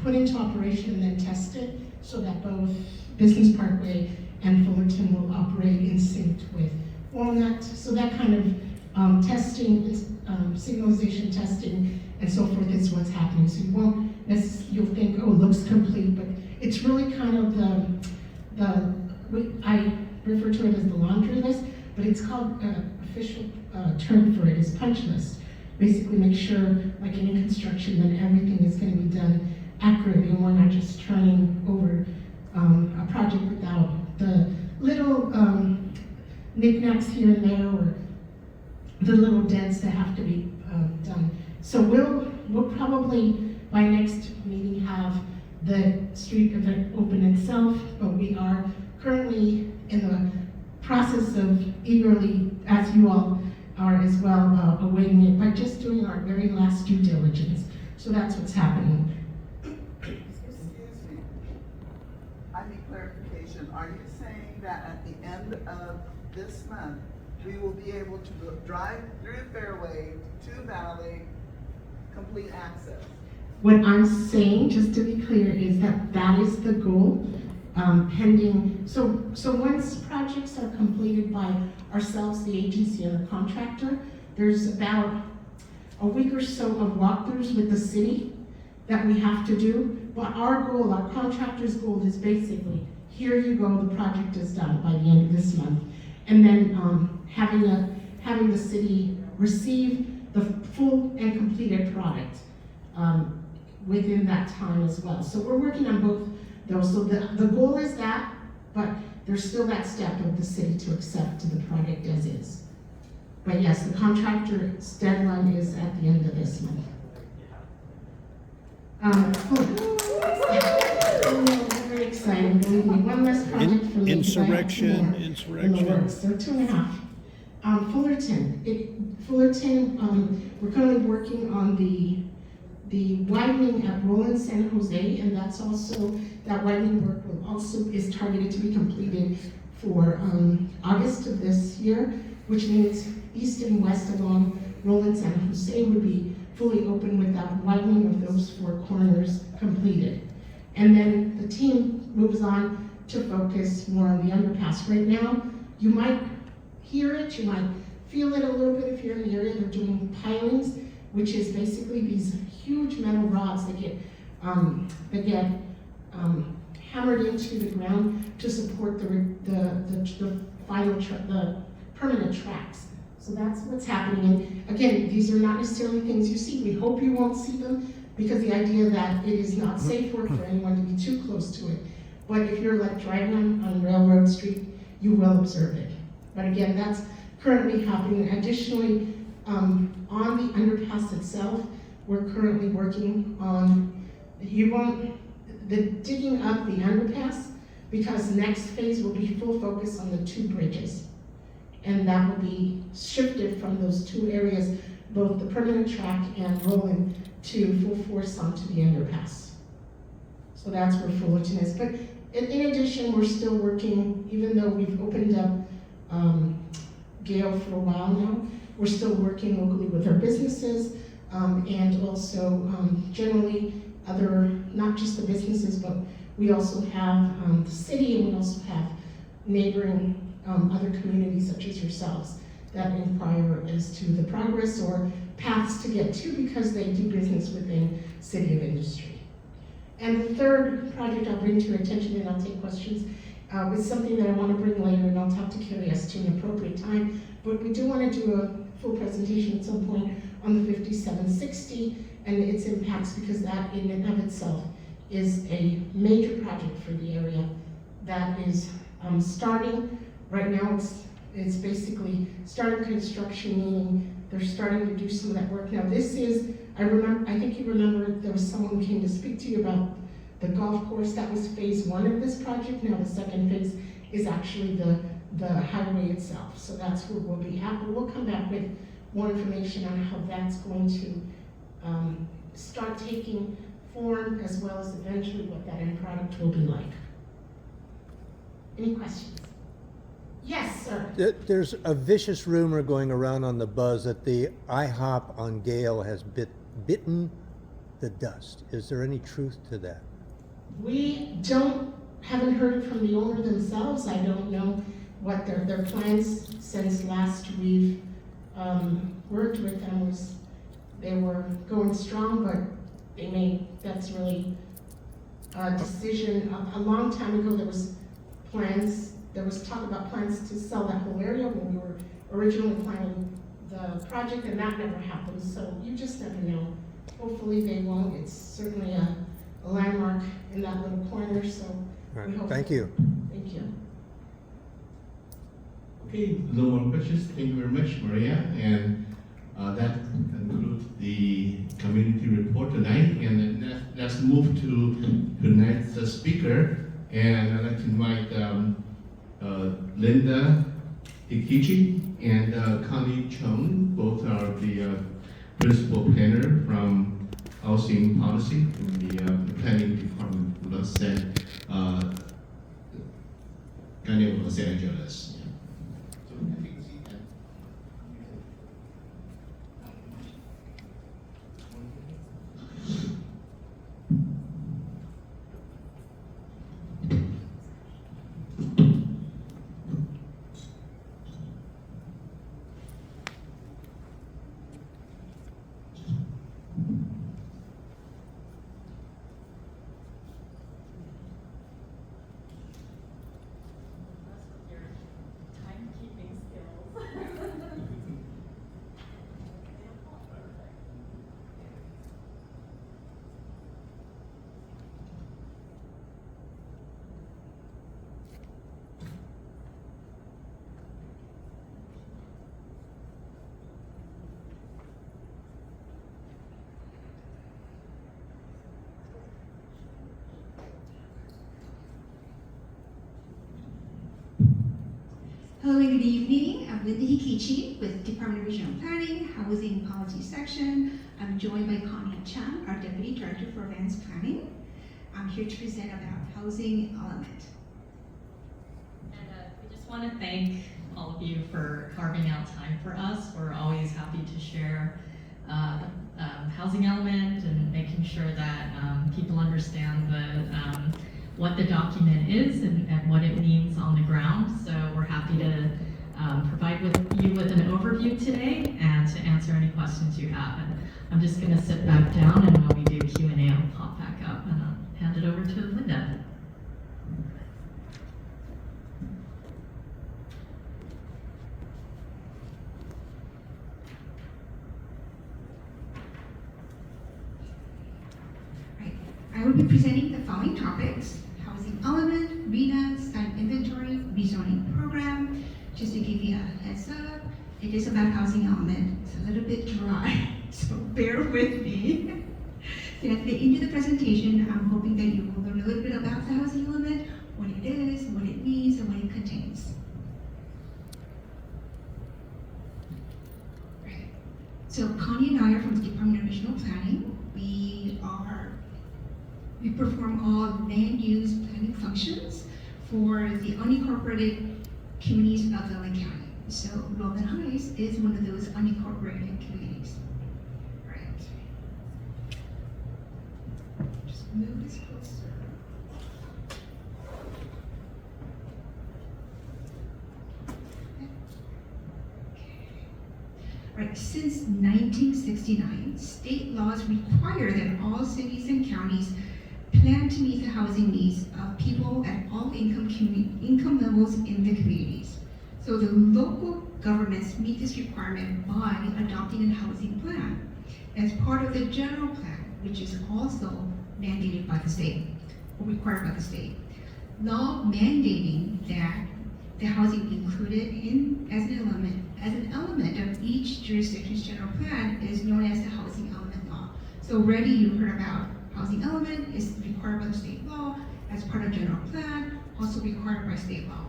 put into operation and then tested so that both Business Parkway and Fullerton will operate in sync with Walnut. So that kind of testing, signalization testing, and so forth is what's happening. So you won't you'll think, oh, it looks complete, but it's really kind of I refer to it as the laundry list, but it's called, official term for it is punch list. Basically make sure, like any construction, that everything is gonna be done accurately, and we're not just turning over a project without the little knickknacks here and there, or the little dents that have to be done. So we'll probably by next meeting have the street event open itself, but we are currently in the process of eagerly, as you all are as well, awaiting it by just doing our very last due diligence. So that's what's happening. Excuse me. I need clarification. Are you saying that at the end of this month, we will be able to drive through Fairway to Valley, complete access? What I'm saying, just to be clear, is that is the goal, pending. So once projects are completed by ourselves, the agency, and the contractor, there's about a week or so of walkthroughs with the city that we have to do. But our goal, our contractor's goal, is basically, here you go, the project is done by the end of this month. And then having the city receive the full and completed product within that time as well. So we're working on both those. So the goal is that, but there's still that step of the city to accept the project as is. But yes, the contractor's deadline is at the end of this month. Very exciting, believe me. One less project for me. Insurrection. In the works. So 2.5. Fullerton, we're currently working on the widening at Rowland, San Jose, and that widening work is targeted to be completed for August of this year, which means east and west along Rowland, San Jose would be fully open with that widening of those four corners completed. And then the team moves on to focus more on the underpass. Right now, you might hear it, you might feel it a little bit if you're in the area. They're doing pilings, which is basically these huge metal rods that get hammered into the ground to support the permanent tracks. So that's what's happening. And again, these are not necessarily things you see. We hope you won't see them, because the idea that it is not safe work for anyone to be too close to it. But if you're like driving on Railroad Street, you will observe it. But again, that's currently happening. Additionally, on the underpass itself, we're currently working on, the digging up the underpass, because next phase will be full focus on the two bridges. And that will be shifted from those two areas, both the permanent track and Rowland, to full force onto the underpass. So that's where Fullerton is. But in addition, we're still working, even though we've opened up Gale for a while now, we're still working locally with our businesses, and also generally not just the businesses, but we also have the city, and we also have neighboring other communities such as yourselves that inquire as to the progress or paths to get to, because they do business within City of Industry. And the third project I'll bring to your attention, and I'll take questions, is something that I want to bring later, and I'll talk to Cary as to an appropriate time. But we do want to do a full presentation at some point on the 5760 and its impacts, because that in and of itself is a major project for the area that is starting. Right now, it's basically starting construction, meaning they're starting to do some of that work. Now this is, I think you remember there was someone who came to speak to you about the golf course. That was phase 1 of this project. Now the second phase is actually the highway itself. So that's where we'll be at. But we'll come back with more information on how that's going to start taking form, as well as eventually what that end product will be like. Any questions? Yes, sir. There's a vicious rumor going around on the buzz that the IHOP on Gale has bitten the dust. Is there any truth to that? We haven't heard from the owner themselves. I don't know what their plans since last we've worked with them was they were going strong, but that's really a decision. A long time ago there was talk about plans to sell that whole area when we were originally planning the project, and that never happened. So you just never know. Hopefully they won't. It's certainly a landmark in that little corner, so we hope. Thank you. Thank you. Okay, no more questions. Thank you very much, Maria. And that concludes the community report tonight. And then let's move to tonight's speaker. And I'd like to invite Linda Ikichi and Connie Chung. Both are the principal planner from Housing Policy in the Planning Department of Los Angeles. So I think hello and good evening. I'm Linda Hikichi with Department of Regional Planning, Housing Policy Section. I'm joined by Cary Chen, our Deputy Director for Advanced Planning. I'm here to present about housing element. And we just want to thank all of you for carving out time for us. We're always happy to share the housing element and making sure that people understand what the document is and what it means on the ground. So we're happy to provide you with an overview today and to answer any questions you have. And I'm just going to sit back down, and when we do Q&A, I'll pop back up and I'll hand it over to Linda. I will be presenting the following topics: housing element, RENA, site inventory, rezoning program. Just to give you a heads up, it is about housing element. It's a little bit dry, so bear with me. So at the end of the presentation, I'm hoping that you will learn a little bit about the housing element, what it is, what it means, and what it contains. Right. So Connie and I are from the Department of Regional Planning. We perform all land use planning functions for the unincorporated communities of Rowland County. So Rowland Heights is one of those unincorporated communities. All right. Just move this closer. Right. Since 1969, state laws require that all cities and counties plan to meet the housing needs of people at all income levels in the communities. So the local governments meet this requirement by adopting a housing plan as part of the general plan, which is also mandated by the state or required by the state. law mandating that the housing included in as an element of each jurisdiction's general plan is known as the housing element law. So already you heard about housing element is required by the state law as part of general plan, also required by state law.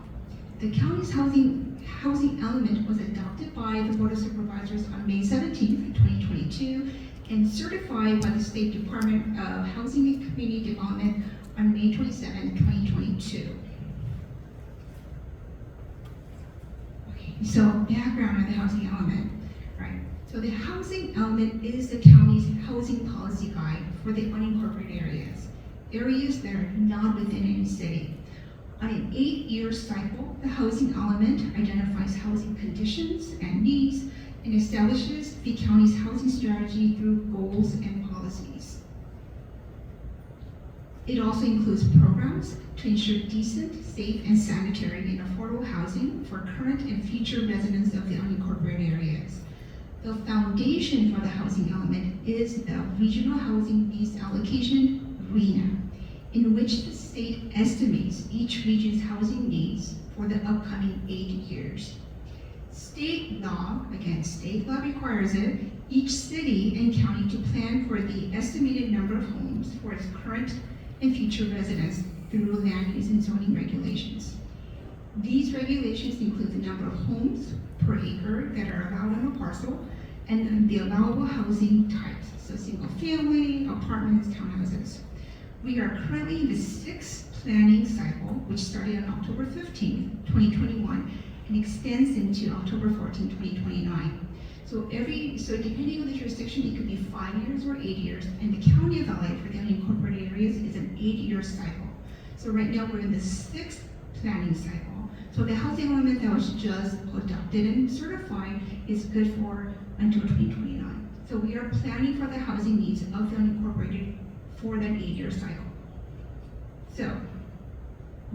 The county's housing element was adopted by the Board of Supervisors on May 17th, 2022, and certified by the State Department of Housing and Community Development on May 27, 2022. Okay, so background on the housing element, right? So the housing element is the county's housing policy guide for the unincorporated areas that are not within any city. On an 8-year cycle, the housing element identifies housing conditions and needs and establishes the county's housing strategy through goals and policies. It also includes programs to ensure decent, safe, and sanitary and affordable housing for current and future residents of the unincorporated areas. The foundation for the housing element is the Regional Housing Needs Allocation, RHNA, in which the state estimates each region's housing needs for the upcoming 8 years. State law, again, state law requires it, each city and county to plan for the estimated number of homes for its current and future residents through land use and zoning regulations. These regulations include the number of homes per acre that are allowed on a parcel and the allowable housing types, so single family, apartments, townhouses. We are currently in the 6th planning cycle, which started on October 15, 2021, and extends into October 14, 2029. So depending on the jurisdiction, it could be 5 years or 8 years, and the County of LA for the unincorporated areas is an 8-year cycle. So right now we're in the 6th planning cycle. So the housing element that was just adopted and certified is good for until 2029. So we are planning for the housing needs of the unincorporated for that 8-year cycle. So,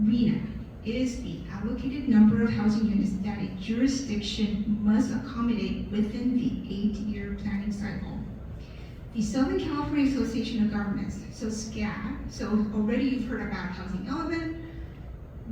RHNA is the allocated number of housing units that a jurisdiction must accommodate within the 8-year planning cycle. The Southern California Association of Governments, so SCAG, so already you've heard about housing element,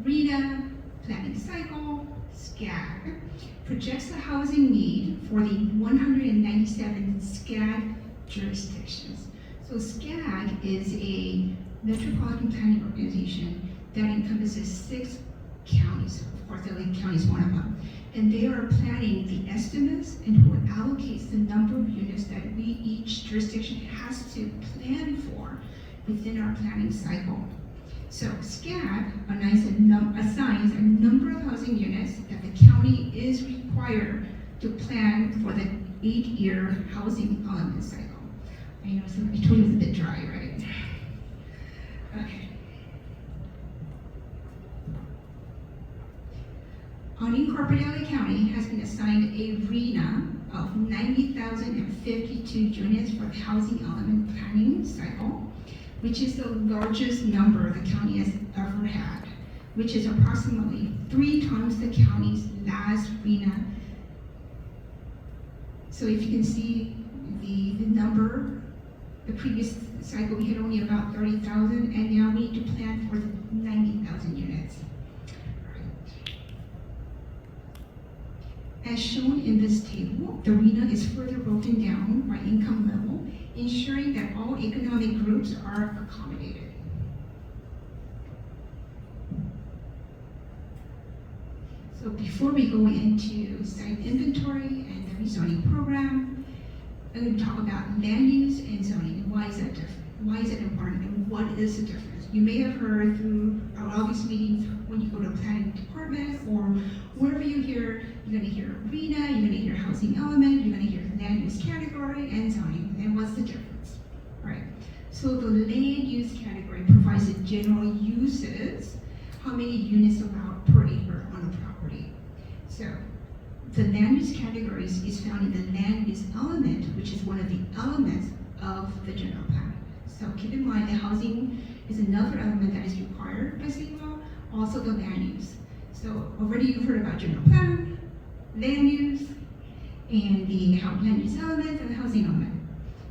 RHNA, planning cycle, SCAG, projects the housing need for the 197 SCAG jurisdictions. So SCAG is a metropolitan planning organization that encompasses 6 counties. Of course, LA County is one of them. And they are planning the estimates and who allocates the number of units that each jurisdiction has to plan for within our planning cycle. So SCAG assigns a number of housing units that the county is required to plan for the 8-year housing element cycle. I know, so I told you it was a bit dry, right? Okay. Unincorporated LA County has been assigned a RHNA of 90,052 units for the housing element planning cycle, which is the largest number the county has ever had, which is approximately 3 times the county's last RHNA. So if you can see the number, the previous cycle we had only about 30,000, and now we need to plan for the 90,000 units. As shown in this table, the RHNA is further broken down by income level, ensuring that all economic groups are accommodated. So before we go into site inventory and the rezoning program, I'm going to talk about land use and zoning, and why is that different? Why is it important, and what is the difference? You may have heard through all these meetings when you go to a planning department or wherever you hear, you're going to hear RHNA, you're going to hear housing element, you're going to hear land use category and zoning. And what's the difference? All right. So the land use category provides the general uses, how many units allowed per acre on a property. So the land use categories is found in the land use element, which is one of the elements of the general plan. So keep in mind the housing is another element that is required by state law, also the land use. So already you've heard about general plan, land use, and the land use element and the housing element.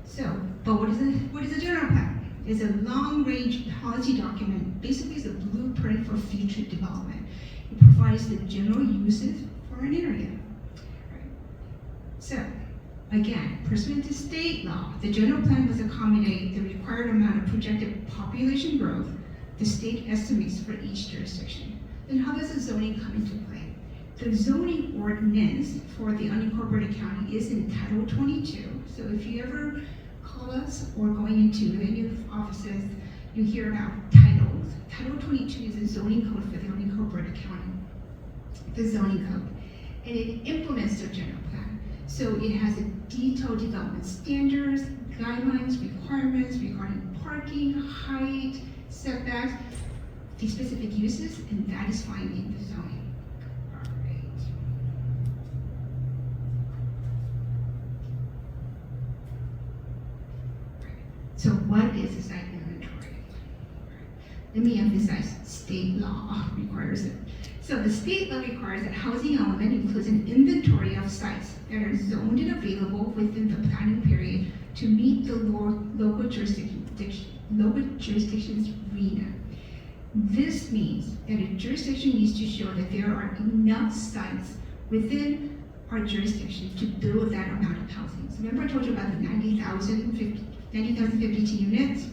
So, but what is a general plan? is a long-range policy document, basically is a blueprint for future development. It provides the general uses for an area. So, again, pursuant to state law, the general plan must accommodate the required amount of projected population growth the state estimates for each jurisdiction. Then how does the zoning come into play? The zoning ordinance for the unincorporated county is in Title 22. So if you ever call us or going into any of the offices, you hear about titles. Title 22 is a zoning code for the unincorporated county, the zoning code. And it implements the general plan. So it has a detailed development standards, guidelines, requirements regarding parking, height, setbacks, the specific uses, and that is fine in the zoning. All right. So what is a site inventory? Let me emphasize, state law requires it. So the state law requires that housing element includes an inventory of sites that are zoned and available within the planning period to meet the local jurisdiction's RHCCC. This means that a jurisdiction needs to show that there are enough sites within our jurisdiction to build that amount of housing. So remember I told you about the 90,052 units?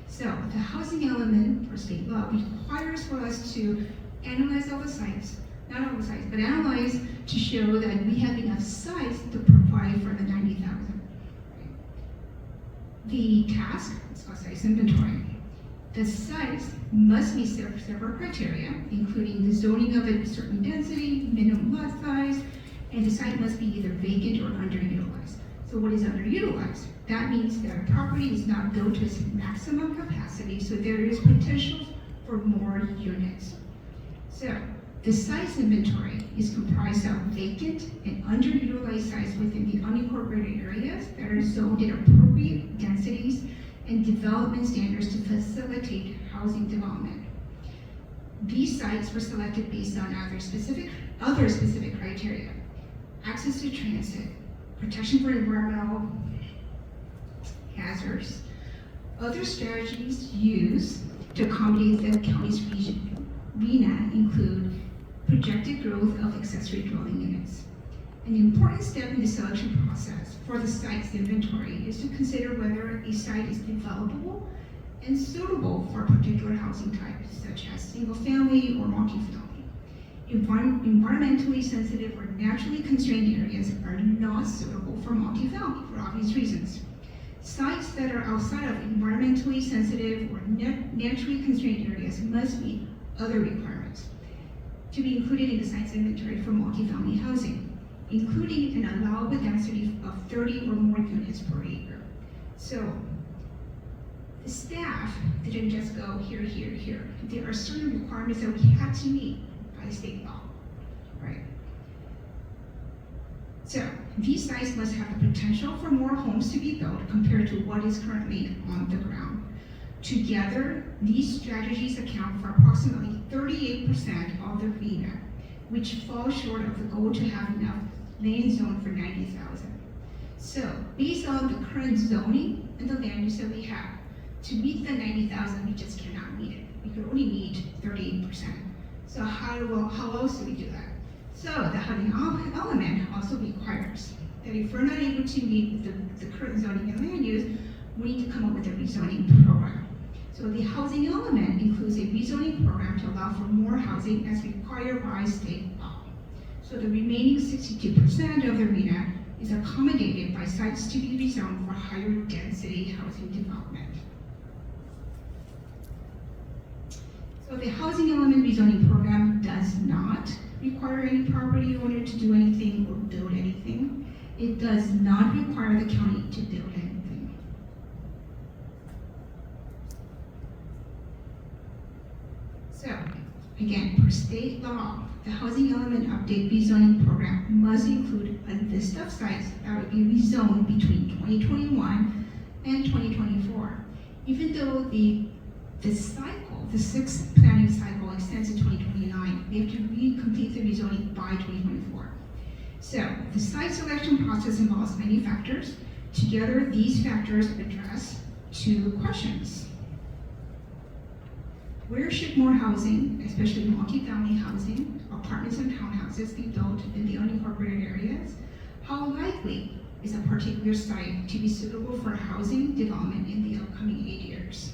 So the housing element for state law requires for us to analyze all the sites, not all the sites, but analyze to show that we have enough sites to provide for the 90,000. The task, it's called sites inventory. The sites must meet several criteria, including the zoning of a certain density, minimum lot size, and the site must be either vacant or underutilized. So what is underutilized? That means that a property is not built to its maximum capacity, so there is potential for more units. So the sites inventory is comprised of vacant and underutilized sites within the unincorporated areas that are zoned at appropriate densities and development standards to facilitate housing development. These sites were selected based on other specific criteria: access to transit, protection for environmental hazards. Other strategies used to accommodate the county's RHCCC include projected growth of accessory dwelling units. An important step in the selection process for the site's inventory is to consider whether a site is developable and suitable for a particular housing type, such as single family or multifamily. Environmentally sensitive or naturally constrained areas are not suitable for multifamily for obvious reasons. Sites that are outside of environmentally sensitive or naturally constrained areas must meet other requirements to be included in the site's inventory for multifamily housing, including an allowable density of 30 or more units per acre. So the staff didn't just go here, here, here. There are certain requirements that we had to meet by the state law, right? So these sites must have the potential for more homes to be built compared to what is currently on the ground. Together, these strategies account for approximately 38% of the RHCCC, which falls short of the goal to have enough land zone for 90,000. So based on the current zoning and the land use that we have, to meet the 90,000, we just cannot meet it. We could only meet 38%. So how else do we do that? So the housing element also requires that if we're not able to meet the current zoning and land use, we need to come up with a rezoning program. So the housing element includes a rezoning program to allow for more housing as required by state law. So the remaining 62% of the RHCCC is accommodated by sites to be rezoned for higher density housing development. So the housing element rezoning program does not require any property owner to do anything or build anything. It does not require the county to build anything. So, again, per state law, the housing element update rezoning program must include a list of sites that will be rezoned between 2021 and 2024. Even though the cycle, the sixth planning cycle extends to 2029, we have to complete the rezoning by 2024. So the site selection process involves many factors. Together, these factors address two questions. Where should more housing, especially multifamily housing, apartments and townhouses, be built in the unincorporated areas? How likely is a particular site to be suitable for housing development in the upcoming 8 years?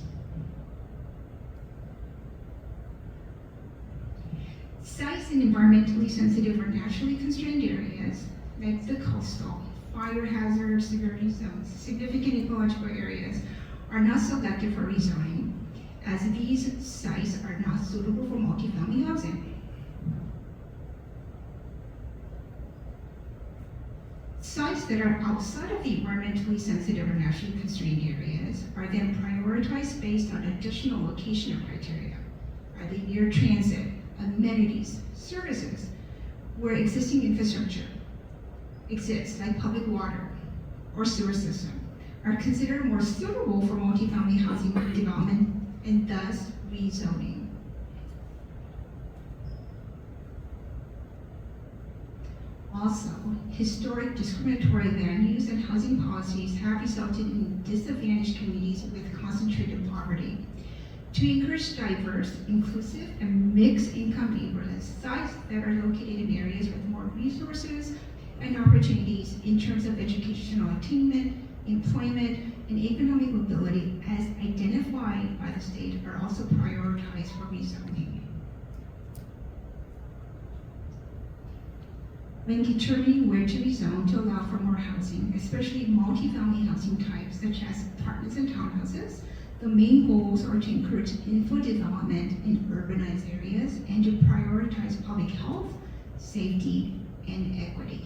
Sites in environmentally sensitive or naturally constrained areas, like the coastal, fire hazard severity zones, significant ecological areas, are not selected for rezoning, as these sites are not suitable for multifamily housing. Sites that are outside of the environmentally sensitive or naturally constrained areas are then prioritized based on additional locational criteria. Are they near transit, amenities, services, where existing infrastructure exists, like public water or sewer system, are considered more suitable for multifamily housing development and thus rezoning. Also, historic discriminatory land use and housing policies have resulted in disadvantaged communities with concentrated poverty. To encourage diverse, inclusive, and mixed income neighborhoods, sites that are located in areas with more resources and opportunities in terms of educational attainment, employment, and economic mobility as identified by the state are also prioritized for rezoning. When determining where to rezone to allow for more housing, especially multifamily housing types such as apartments and townhouses, the main goals are to encourage infill development in urbanized areas and to prioritize public health, safety, and equity.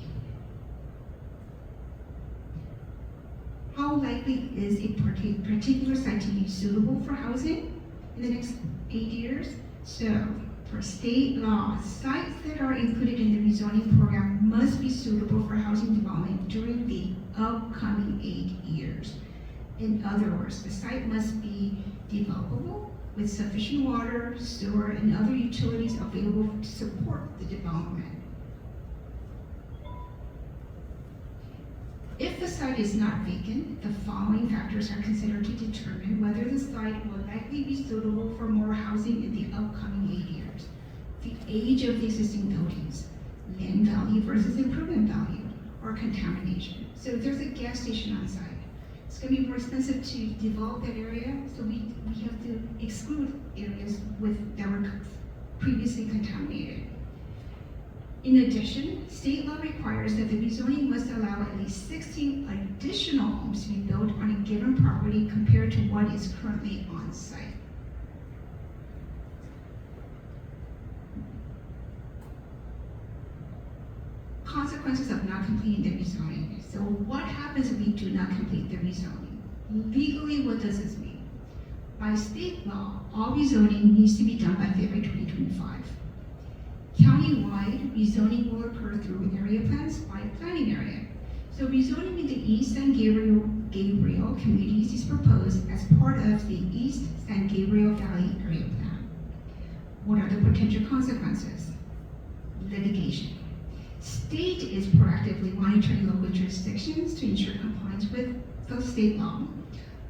How likely is a particular site to be suitable for housing in the next 8 years? So, for state law, sites that are included in the rezoning program must be suitable for housing development during the upcoming 8 years. In other words, the site must be developable with sufficient water, sewer, and other utilities available to support the development. If the site is not vacant, the following factors are considered to determine whether the site will likely be suitable for more housing in the upcoming 8 years. The age of the existing buildings, land value versus improvement value, or contamination. So if there's a gas station on site, it's going to be more expensive to develop that area, so we have to exclude areas that were previously contaminated. In addition, state law requires that the rezoning must allow at least 16 additional homes to be built on a given property compared to what is currently on site. Consequences of not completing the rezoning. So what happens if we do not complete the rezoning? Legally, what does this mean? By state law, all rezoning needs to be done by February 2025. Countywide, rezoning will occur through area plans by planning area. So rezoning in the East San Gabriel communities is proposed as part of the East San Gabriel Valley Area Plan. What are the potential consequences? Litigation. State is proactively monitoring local jurisdictions to ensure compliance with the state law.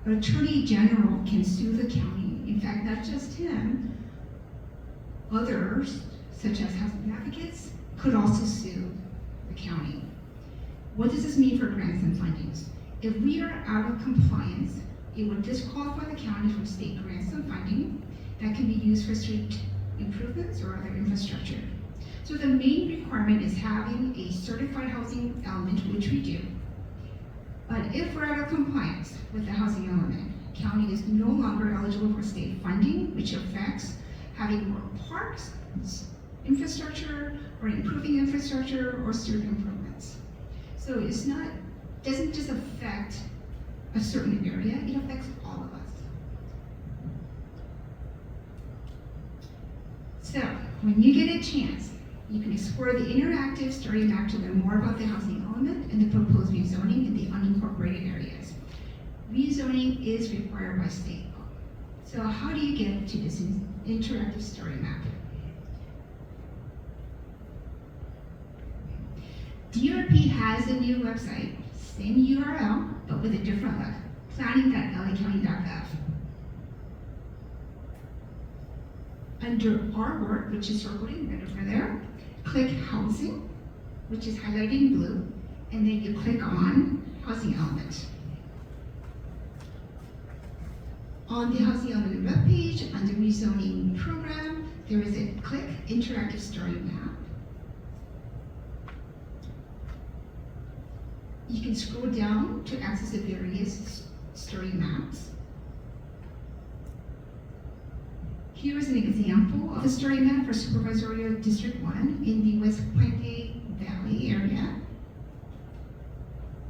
An attorney general can sue the county. In fact, not just him, others, such as housing advocates, could also sue the county. What does this mean for grants and fundings? If we are out of compliance, it would disqualify the county from state grants and funding that can be used for street improvements or other infrastructure. So the main requirement is having a certified housing element, which we do. But if we're out of compliance with the housing element, county is no longer eligible for state funding, which affects having more parks, infrastructure, or improving infrastructure, or street improvements. So it's not, doesn't just affect a certain area, it affects all of us. So when you get a chance, you can explore the interactive story map to learn more about the housing element and the proposed rezoning in the unincorporated areas. Rezoning is required by state law. So how do you get to this interactive story map? DRP has a new website, same URL, but with a different look, planning.lacounty.gov. Under our work, which is circled in red over there, click housing, which is highlighted in blue, and then you click on housing element. On the housing element web page, under rezoning program, there is a click interactive story map. You can scroll down to access the various story maps. Here is an example of a story map for Supervisorial District 1 in the West Puente Valley area.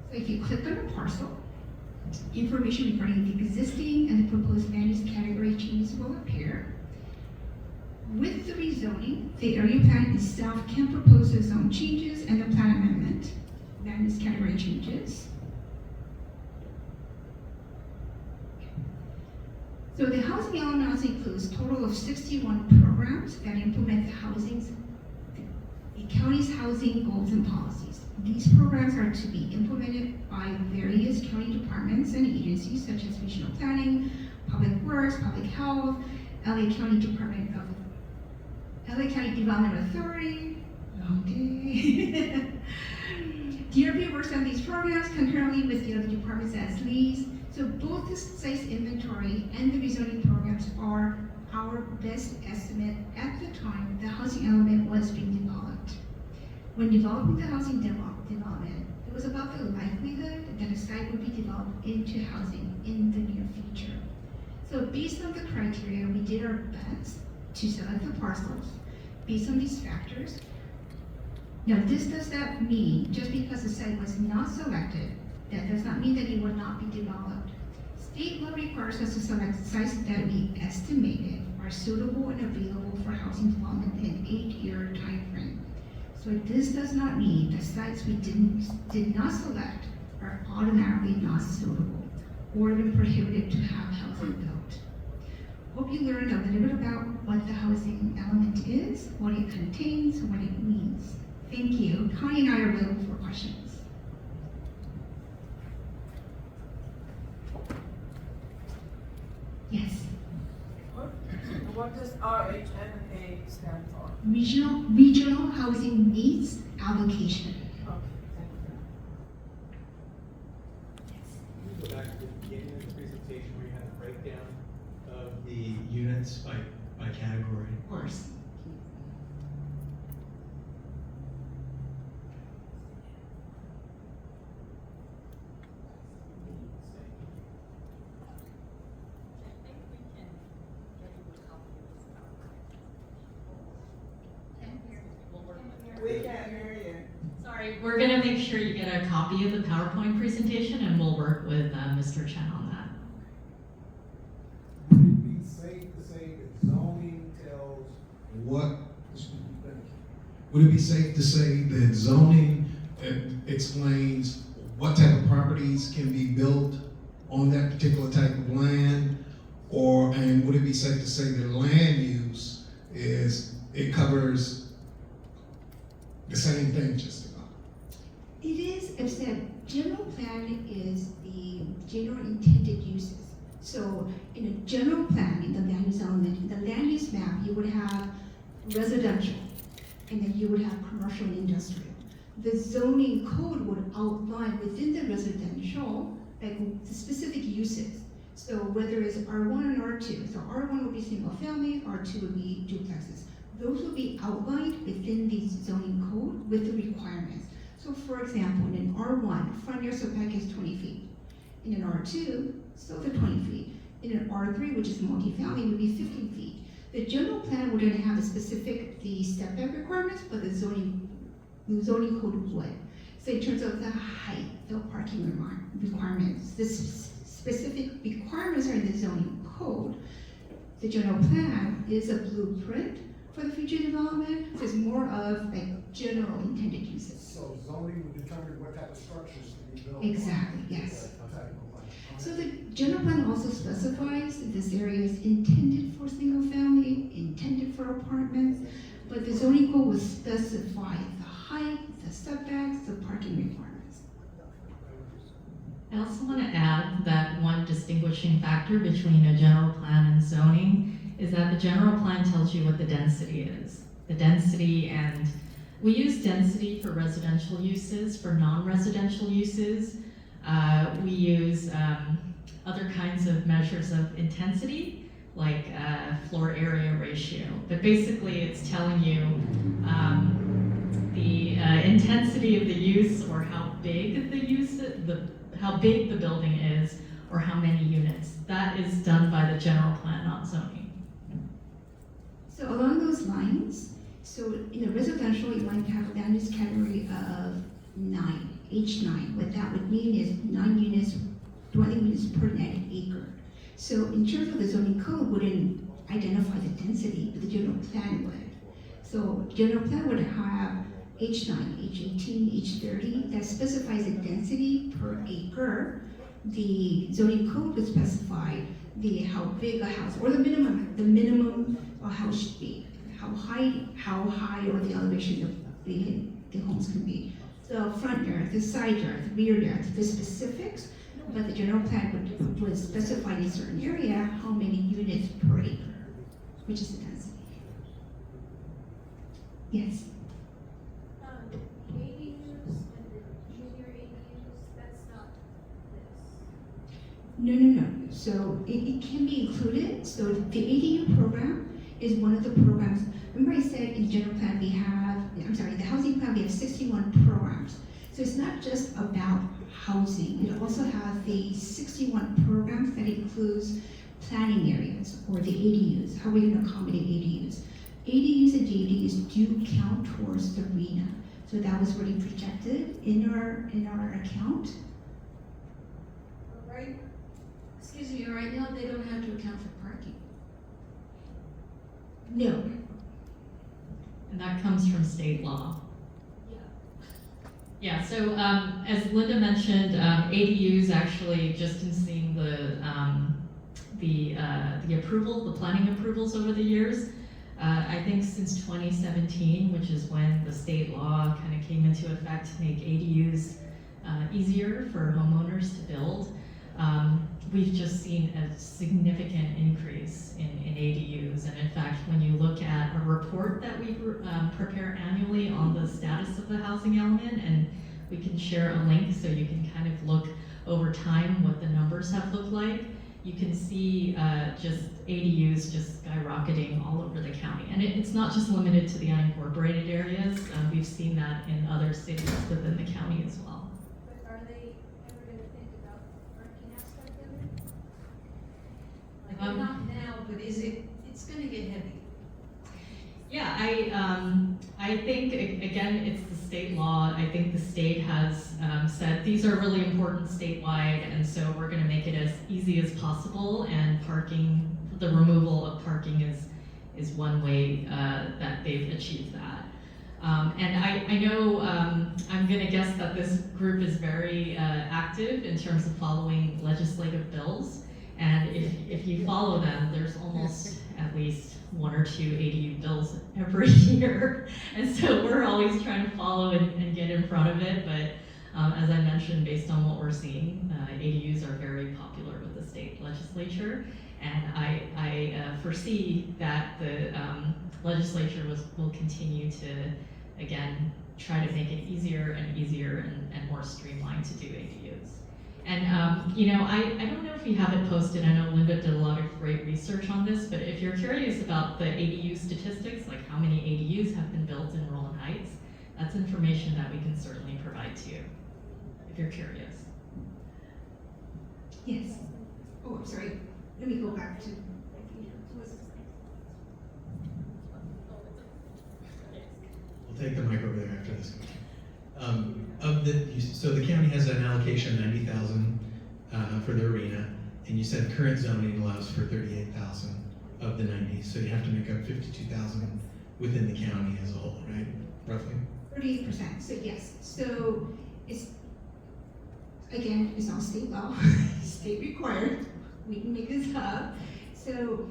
So if you click on a parcel, information regarding the existing and the proposed land use category changes will appear. With the rezoning, the area plan itself can propose the zone changes and the plan amendment, land use category changes. So the housing element also includes a total of 61 programs that implement the county's housing goals and policies. These programs are to be implemented by various county departments and agencies such as regional planning, public works, public health, LA County Development Authority, long day. DRP works on these programs concurrently with the other departments as leads. So both the site inventory and the rezoning programs are our best estimate at the time the housing element was being developed. When developing the housing development, it was about the likelihood that a site would be developed into housing in the near future. So based on the criteria, we did our best to select the parcels based on these factors. Now this does not mean, just because the site was not selected, that does not mean that it would not be developed. State law requires us to select sites that we estimated are suitable and available for housing development in an 8-year time frame. So this does not mean the sites we did not select are automatically not suitable or even prohibited to have housing built. Hope you learned a little bit about what the housing element is, what it contains, what it means. Thank you. Connie and I are available for questions. Yes. What does RHCCC stand for? Regional Housing Needs Allocation. Okay, Can you go back to the beginning of the presentation where you had a breakdown of the units by category? Of course. We can't hear you. Sorry, we're gonna make sure you get a copy of the PowerPoint presentation and we'll work with Mr. Chen on that. Would it be safe to say that zoning tells what? Would it be safe to say that zoning explains what type of properties can be built on that particular type of land? And would it be safe to say that land use it covers the same thing just about? It is, as I said, general plan is the general intended uses. So in a general plan, in the land use element, in the land use map, you would have residential, and then you would have commercial and industrial. The zoning code would outline within the residential, like the specific uses. So whether it's R1 and R2, so R1 would be single family, R2 would be duplexes. Those will be outlined within the zoning code with the requirements. So for example, in an R1, front yard setback is 20 feet. In an R2, still the 20 feet. In an R3, which is multifamily, would be 15 feet. The general plan wouldn't have a specific setback requirements, but the zoning code would. So in terms of the height, the parking requirements, the specific requirements are in the zoning code. The general plan is a blueprint for the future development, so it's more of like general intended uses. So zoning would determine what type of structures to be built. Exactly, yes. So the general plan also specifies that this area is intended for single family, intended for apartments, but the zoning code will specify the height, the setbacks, the parking requirements. I also want to add that one distinguishing factor between a general plan and zoning is that the general plan tells you what the density is. The density, and we use density for residential uses. For non-residential uses, we use other kinds of measures of intensity, like floor area ratio. But basically it's telling you the intensity of the use, or how big the use, how big the building is, or how many units. That is done by the general plan, not zoning. So along those lines, so in a residential, you might have a land use category of 9, H9. What that would mean is 9 units, dwelling units per net acre. So in terms of the zoning code, wouldn't identify the density, but the general plan would. So general plan would have H9, H18, H30 that specifies the density per acre. The zoning code would specify how big a house, or the minimum a house should be, how high or the elevation of the homes can be. The front yard, the side yard, the rear yard, the specifics, but the general plan would specify in a certain area how many units per acre, which is the density. Yes? ADUs and the junior ADUs, that's not this. No. So it can be included. So the ADU program is one of the programs. Remember I said in general plan we have, the housing plan we have 61 programs. So it's not just about housing. It also has the 61 programs that includes planning areas, or the ADUs, how we're going to accommodate ADUs. ADUs and JDUs do count towards the RHNA. So that was already projected in our account. Right, excuse me, right now they don't have to account for parking. No. And that comes from state law. Yeah, so as Linda mentioned, ADUs actually, just in seeing the approval, the planning approvals over the years, I think since 2017, which is when the state law kind of came into effect to make ADUs easier for homeowners to build, we've just seen a significant increase in ADUs. And in fact, when you look at a report that we prepare annually on the status of the housing element, and we can share a link so you can kind of look over time what the numbers have looked like, you can see just ADUs just skyrocketing all over the county. And it's not just limited to the unincorporated areas. We've seen that in other cities within the county as well. But are they ever going to think about the parking aspect of it? Like, not now, but it's gonna get heavy. Yeah, I think, again, it's the state law. I think the state has said these are really important statewide, and so we're gonna make it as easy as possible, and parking, the removal of parking is one way that they've achieved that. And I know, I'm gonna guess that this group is very active in terms of following legislative bills, and if you follow them, there's almost at least 1 or 2 ADU bills every year. And so we're always trying to follow and get in front of it. But as I mentioned, based on what we're seeing, ADUs are very popular with the state legislature. And I foresee that the legislature will continue to, again, try to make it easier and easier and more streamlined to do ADUs. And you know, I don't know if you have it posted. I know Linda did a lot of great research on this, but if you're curious about the ADU statistics, like how many ADUs have been built in Rowland Heights, that's information that we can certainly provide to you, if you're curious. Yes. Oh, I'm sorry. Let me go back to. We'll take the mic over there after this. So the county has an allocation of 90,000 for the arena, and you said current zoning allows for 38,000 of the 90, so you have to make up 52,000 within the county as a whole, right? Roughly? 38%. So yes. So it's all state law, state required. We can make this up. So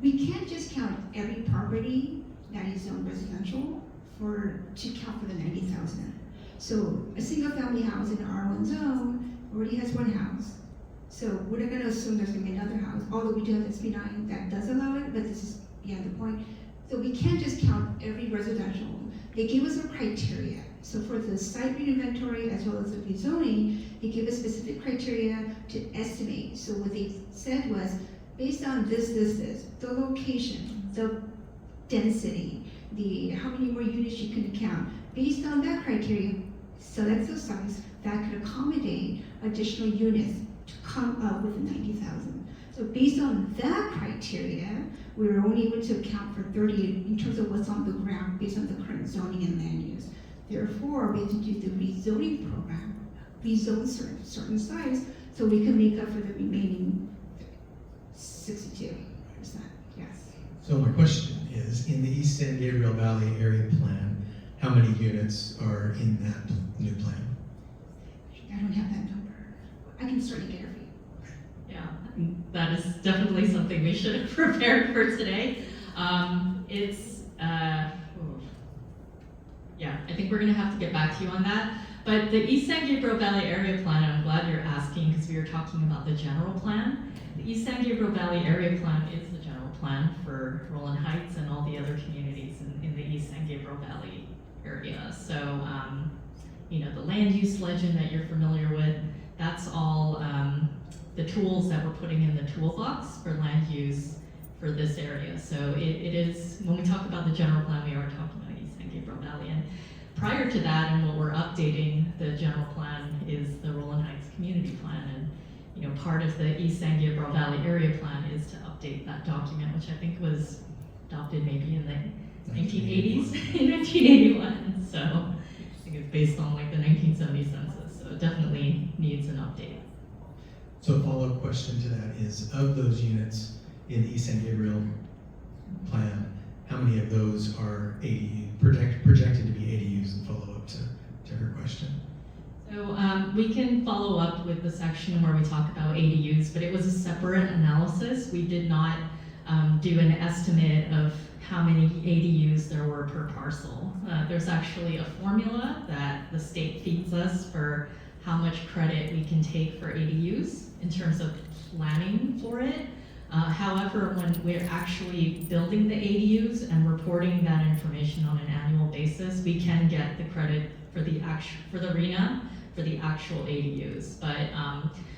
we can't just count every property that is zoned residential to count for the 90,000. So a single family house in the R1 zone already has 1 house. So we're not gonna assume there's gonna be another house, although we do have SB9 that does allow it, but this is beyond the point. So we can't just count every residential. They give us a criteria. So for the site inventory as well as the rezoning, they give us specific criteria to estimate. So what they said was, based on this, the location, the density, how many more units you can count. Based on that criteria, select the sites that could accommodate additional units to come up with 90,000. So based on that criteria, we were only able to account for 30 in terms of what's on the ground based on the current zoning and land use. Therefore, we had to do the rezoning program, rezone certain sites so we can make up for the remaining 62%. Yes. So my question is, in the East San Gabriel Valley area plan, how many units are in that new plan? I don't have that number. I can certainly get it for you. Yeah, that is definitely something we should have prepared for today. Yeah, I think we're gonna have to get back to you on that. But the East San Gabriel Valley area plan, I'm glad you're asking because we were talking about the general plan. The East San Gabriel Valley area plan is the general plan for Rowland Heights and all the other communities in the East San Gabriel Valley area. So, you know, the land use legend that you're familiar with, that's all the tools that we're putting in the toolbox for land use for this area. So it is, when we talk about the general plan, we are talking about East San Gabriel Valley. And prior to that, and what we're updating the general plan is the Rowland Heights community plan. And you know, part of the East San Gabriel Valley area plan is to update that document, which I think was adopted maybe in the 1980s, in 1981. So I think it's based on like the 1970 census. So it definitely needs an update. So a follow-up question to that is, of those units in the East San Gabriel plan, how many of those are projected to be ADUs, and follow up to her question? So we can follow up with the section where we talk about ADUs, but it was a separate analysis. We did not do an estimate of how many ADUs there were per parcel. There's actually a formula that the state feeds us for how much credit we can take for ADUs in terms of planning for it. However, when we're actually building the ADUs and reporting that information on an annual basis, we can get the credit for the RHNA for the actual ADUs. But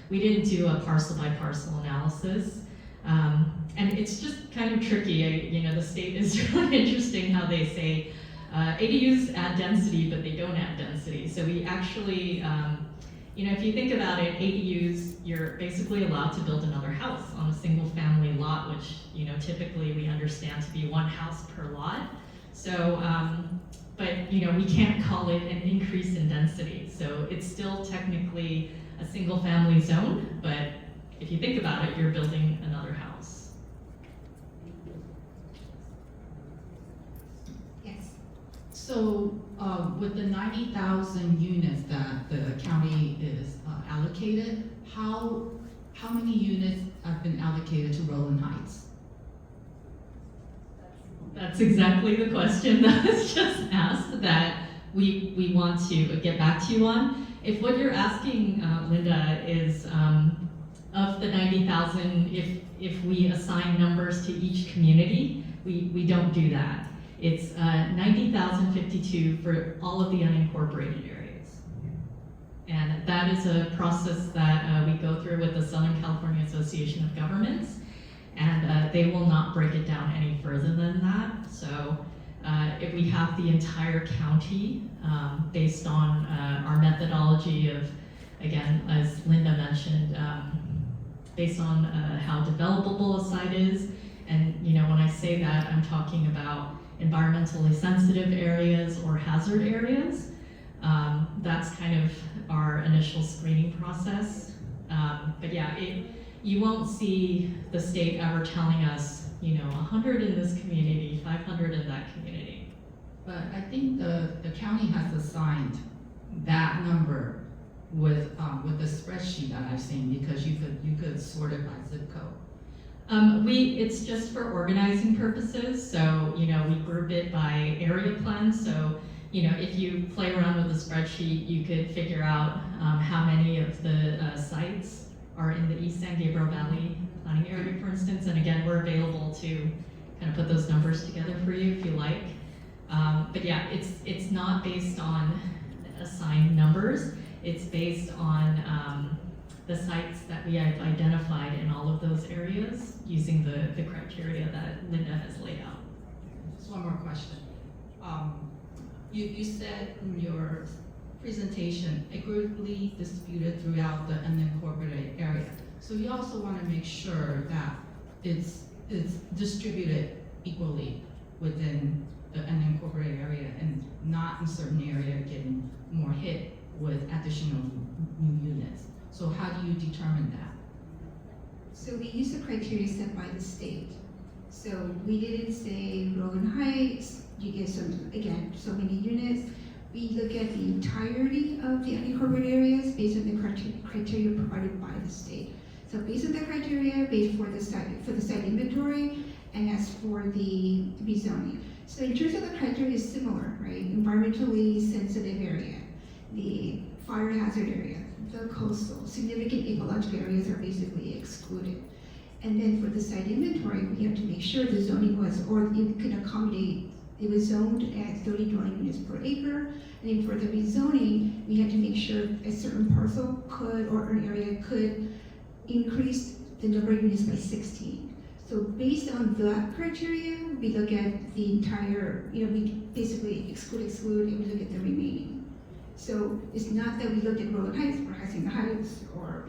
we didn't do a parcel by parcel analysis. And it's just kind of tricky. You know, the state is really interesting how they say ADUs add density, but they don't add density. So we actually, you know, if you think about it, ADUs, you're basically allowed to build another house on a single family lot, which, you know, typically we understand to be one house per lot. So, but, you know, we can't call it an increase in density. So it's still technically a single family zone, but if you think about it, you're building another house. Yes. So with the 90,000 units that the county is allocated, how many units have been allocated to Rowland Heights? That's exactly the question that was just asked that we want to get back to you on. If what you're asking, Linda, is of the 90,000, if we assign numbers to each community, we don't do that. It's 90,052 for all of the unincorporated areas. And that is a process that we go through with the Southern California Association of Governments, and they will not break it down any further than that. So if we have the entire county based on our methodology of, again, as Linda mentioned, based on how developable a site is. And you know, when I say that, I'm talking about environmentally sensitive areas or hazard areas. That's kind of our initial screening process. But yeah, you won't see the state ever telling us, you know, 100 in this community, 500 in that community. But I think the county has assigned that number with the spreadsheet that I've seen, because you could sort it by zip code. It's just for organizing purposes. So, you know, we group it by area plans. So, you know, if you play around with the spreadsheet, you could figure out how many of the sites are in the East San Gabriel Valley planning area, for instance. And again, we're available to kind of put those numbers together for you if you like. But yeah, it's not based on assigned numbers. It's based on the sites that we have identified in all of those areas using the criteria that Linda has laid out. Just one more question. You said in your presentation, equitably distributed throughout the unincorporated area. So you also want to make sure that it's distributed equally within the unincorporated area and not in certain area getting more hit with additional new units. So how do you determine that? So we use the criteria set by the state. So we didn't say Rowland Heights, you get so many units. We look at the entirety of the unincorporated areas based on the criteria provided by the state. So based on the criteria, based for the site inventory, and as for the rezoning. So in terms of the criteria is similar, right? Environmentally sensitive area, the fire hazard area, the coastal, significant ecological areas are basically excluded. And then for the site inventory, we have to make sure the zoning was, or it could accommodate, it was zoned at 30 dwelling units per acre. And then for the rezoning, we had to make sure a certain parcel could, or an area could increase the number of units by 16. So based on that criteria, we look at the entire, we basically exclude, and we look at the remaining. So it's not that we looked at Rowland Heights or Hacienda Heights, or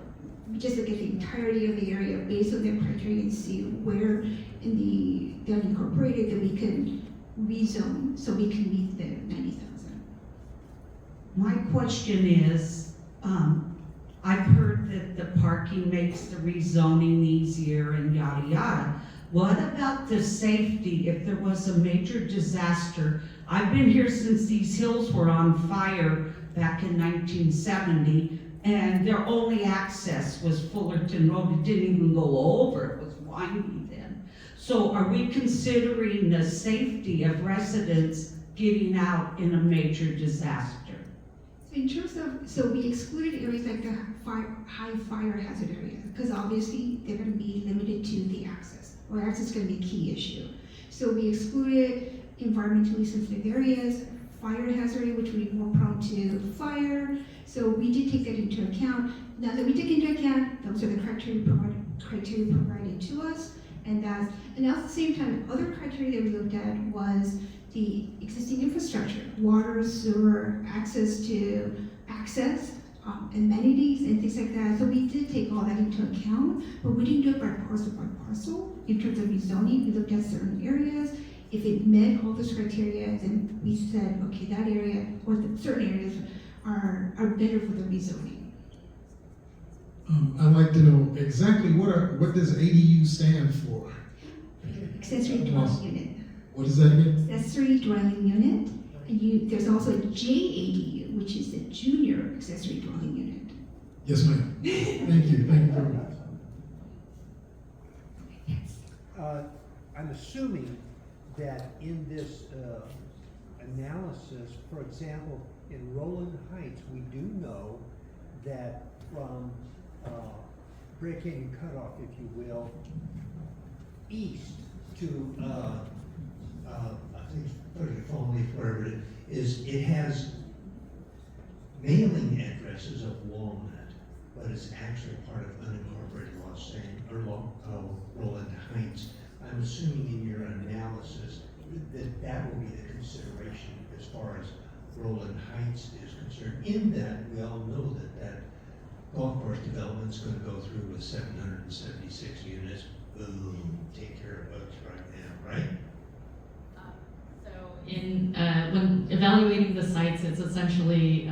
we just look at the entirety of the area based on their criteria and see where in the unincorporated that we can rezone so we can meet the 90,000. My question is, I've heard that the parking makes the rezoning easier and yada yada. What about the safety if there was a major disaster? I've been here since these hills were on fire back in 1970, and their only access was Fullerton Road. It didn't even go over, it was windy then. So are we considering the safety of residents getting out in a major disaster? So in terms of, so we excluded areas like the high fire hazard areas, because obviously they're going to be limited to the access, or access is going to be a key issue. So we excluded environmentally sensitive areas, fire hazard, which would be more prone to fire. So we did take that into account. Now that we took into account, those are the criteria provided to us, and at the same time, other criteria that we looked at was the existing infrastructure, water, sewer, access, amenities, and things like that. So we did take all that into account, but we didn't do it by parcel. In terms of rezoning, we looked at certain areas. If it met all those criteria, then we said, okay, that area, or certain areas are better for the rezoning. I'd like to know exactly what does ADU stand for? Accessory dwelling unit. What is that again? Accessory dwelling unit. And there's also a JADU, which is the junior accessory dwelling unit. Yes, ma'am. Thank you very much. I'm assuming that in this analysis, for example, in Rowland Heights, we do know that from Break Canyon Cutoff, if you will, east to I think 30 Fall Leaf, wherever it is, it has mailing addresses of Walnut, but it's actually part of unincorporated Rowland Heights. I'm assuming in your analysis that will be the consideration as far as Rowland Heights is concerned. In that, we all know that golf course development is going to go through with 776 units. Boom, take care of bugs right now, right? When evaluating the sites, it's essentially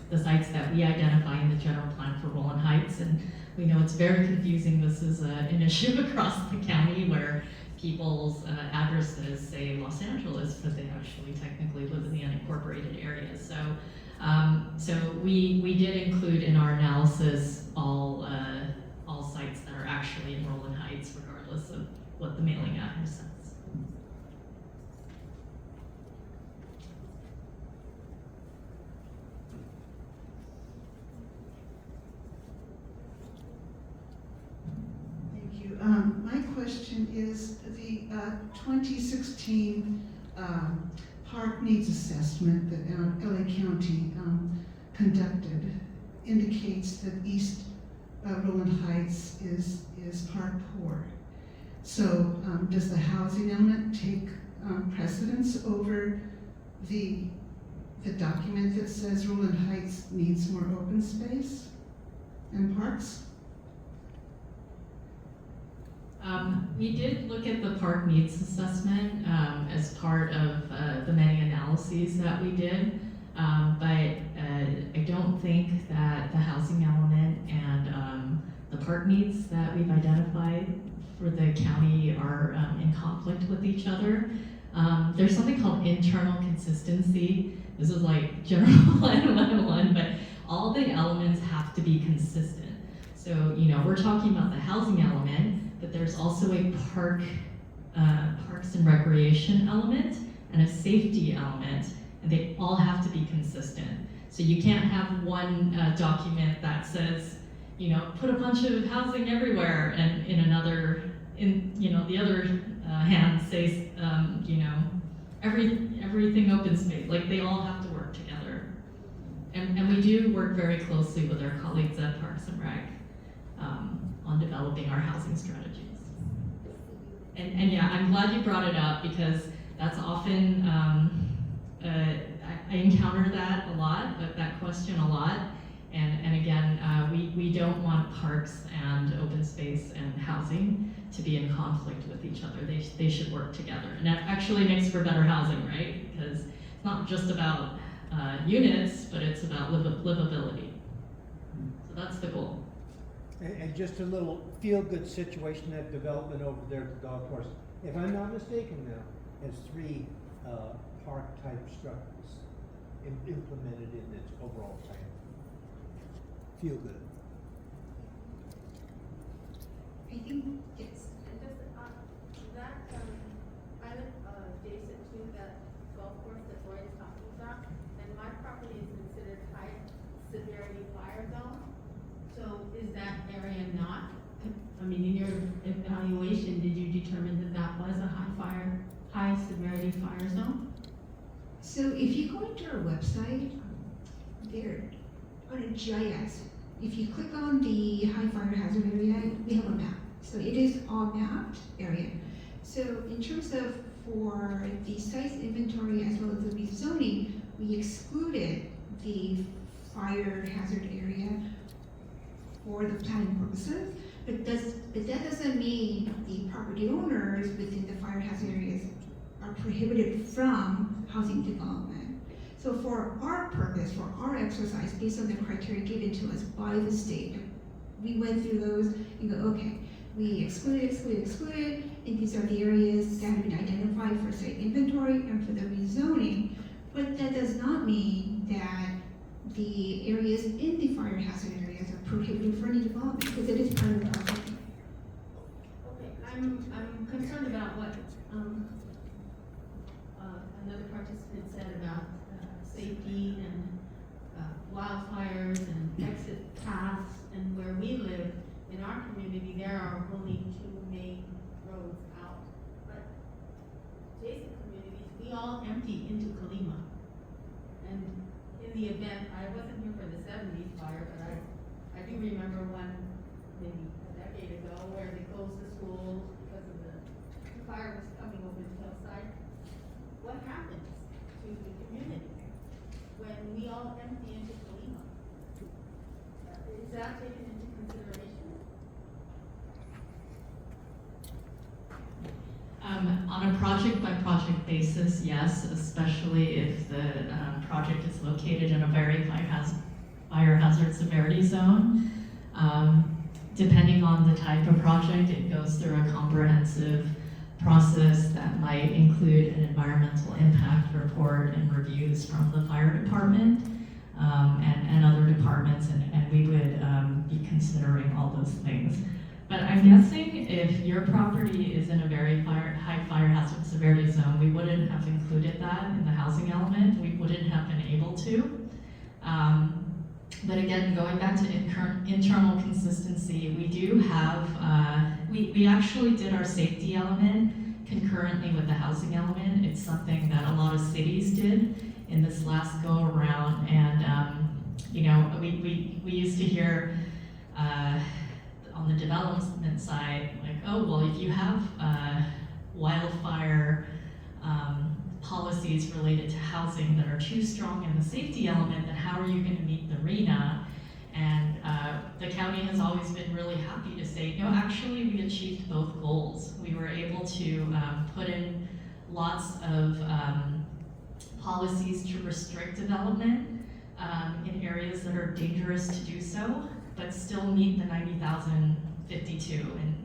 the sites that we identify in the general plan for Rowland Heights, and we know it's very confusing. This is an issue across the county where people's addresses say Los Angeles, but they actually technically live in the unincorporated area. So we did include in our analysis all sites that are actually in Rowland Heights, regardless of what the mailing address says. is the 2016 park needs assessment that LA County conducted indicates that East Rowland Heights is park poor. So does the housing element take precedence over the document that says Rowland Heights needs more open space and parks? We did look at the park needs assessment as part of the many analyses that we did, but I don't think that the housing element and the park needs that we've identified for the county are in conflict with each other. There's something called internal consistency. This is like general plan 101, but all the elements have to be consistent. So, you know, we're talking about the housing element, but there's also a parks and recreation element and a safety element, and they all have to be consistent. So you can't have one document that says, you know, put a bunch of housing everywhere, and in another, the other hand says, you know, everything open space. Like, they all have to work together. And we do work very closely with our colleagues at Parks and Rec on developing our housing strategies. And yeah, I'm glad you brought it up, because that's often, I encounter that a lot, that question a lot. And again, we don't want parks and open space and housing to be in conflict with each other. They should work together. And that actually makes for better housing, right? Because it's not just about units, but it's about livability. So that's the goal. And just a little feel-good situation, that development over there at the golf course. If I'm not mistaken now, has 3 park-type structures implemented in its overall plan. Feel good. I think, yes. And just that island adjacent to that golf course that Roy is talking about, and my property is considered high severity fire zone. So is that area not? I mean, in your evaluation, did you determine that that was a high severity fire zone? So if you go into our website, there on a GIS, if you click on the high fire hazard area, we have a map. So it is all mapped area. So in terms of for the site inventory as well as the rezoning, we excluded the fire hazard area for the planning purposes, but that doesn't mean the property owners within the fire hazard areas are prohibited from housing development. So for our purpose, for our exercise, based on the criteria given to us by the state, we went through those and go, okay, we excluded, and these are the areas that have been identified for site inventory and for the rezoning, but that does not mean that the areas in the fire hazard areas are prohibited for any development, because it is part of the project. Okay, I'm concerned about what another participant said about safety and wildfires and exit paths, and where we live in our community, there are only 2 main roads out. But adjacent communities, we all empty into Colima. And in the event, I wasn't here for the 70s fire, but I do remember one maybe a decade ago where they closed the schools because of the fire was coming over the hillside. What happens to the community when we all empty into Colima? Is that taken into consideration? On a project-by-project basis, yes, especially if the project is located in a very fire hazard severity zone. Depending on the type of project, it goes through a comprehensive process that might include an environmental impact report and reviews from the fire department and other departments, and we would be considering all those things. But I'm guessing if your property is in a very high fire hazard severity zone, we wouldn't have included that in the housing element. We wouldn't have been able to. But again, going back to internal consistency, we do have we actually did our safety element concurrently with the housing element. It's something that a lot of cities did in this last go around, and you know, we used to hear on the development side, like, oh, well, if you have wildfire policies related to housing that are too strong in the safety element, then how are you going to meet the RHNA? And the county has always been really happy to say, no, actually we achieved both goals. We were able to put in lots of policies to restrict development in areas that are dangerous to do so, but still meet the 90,052.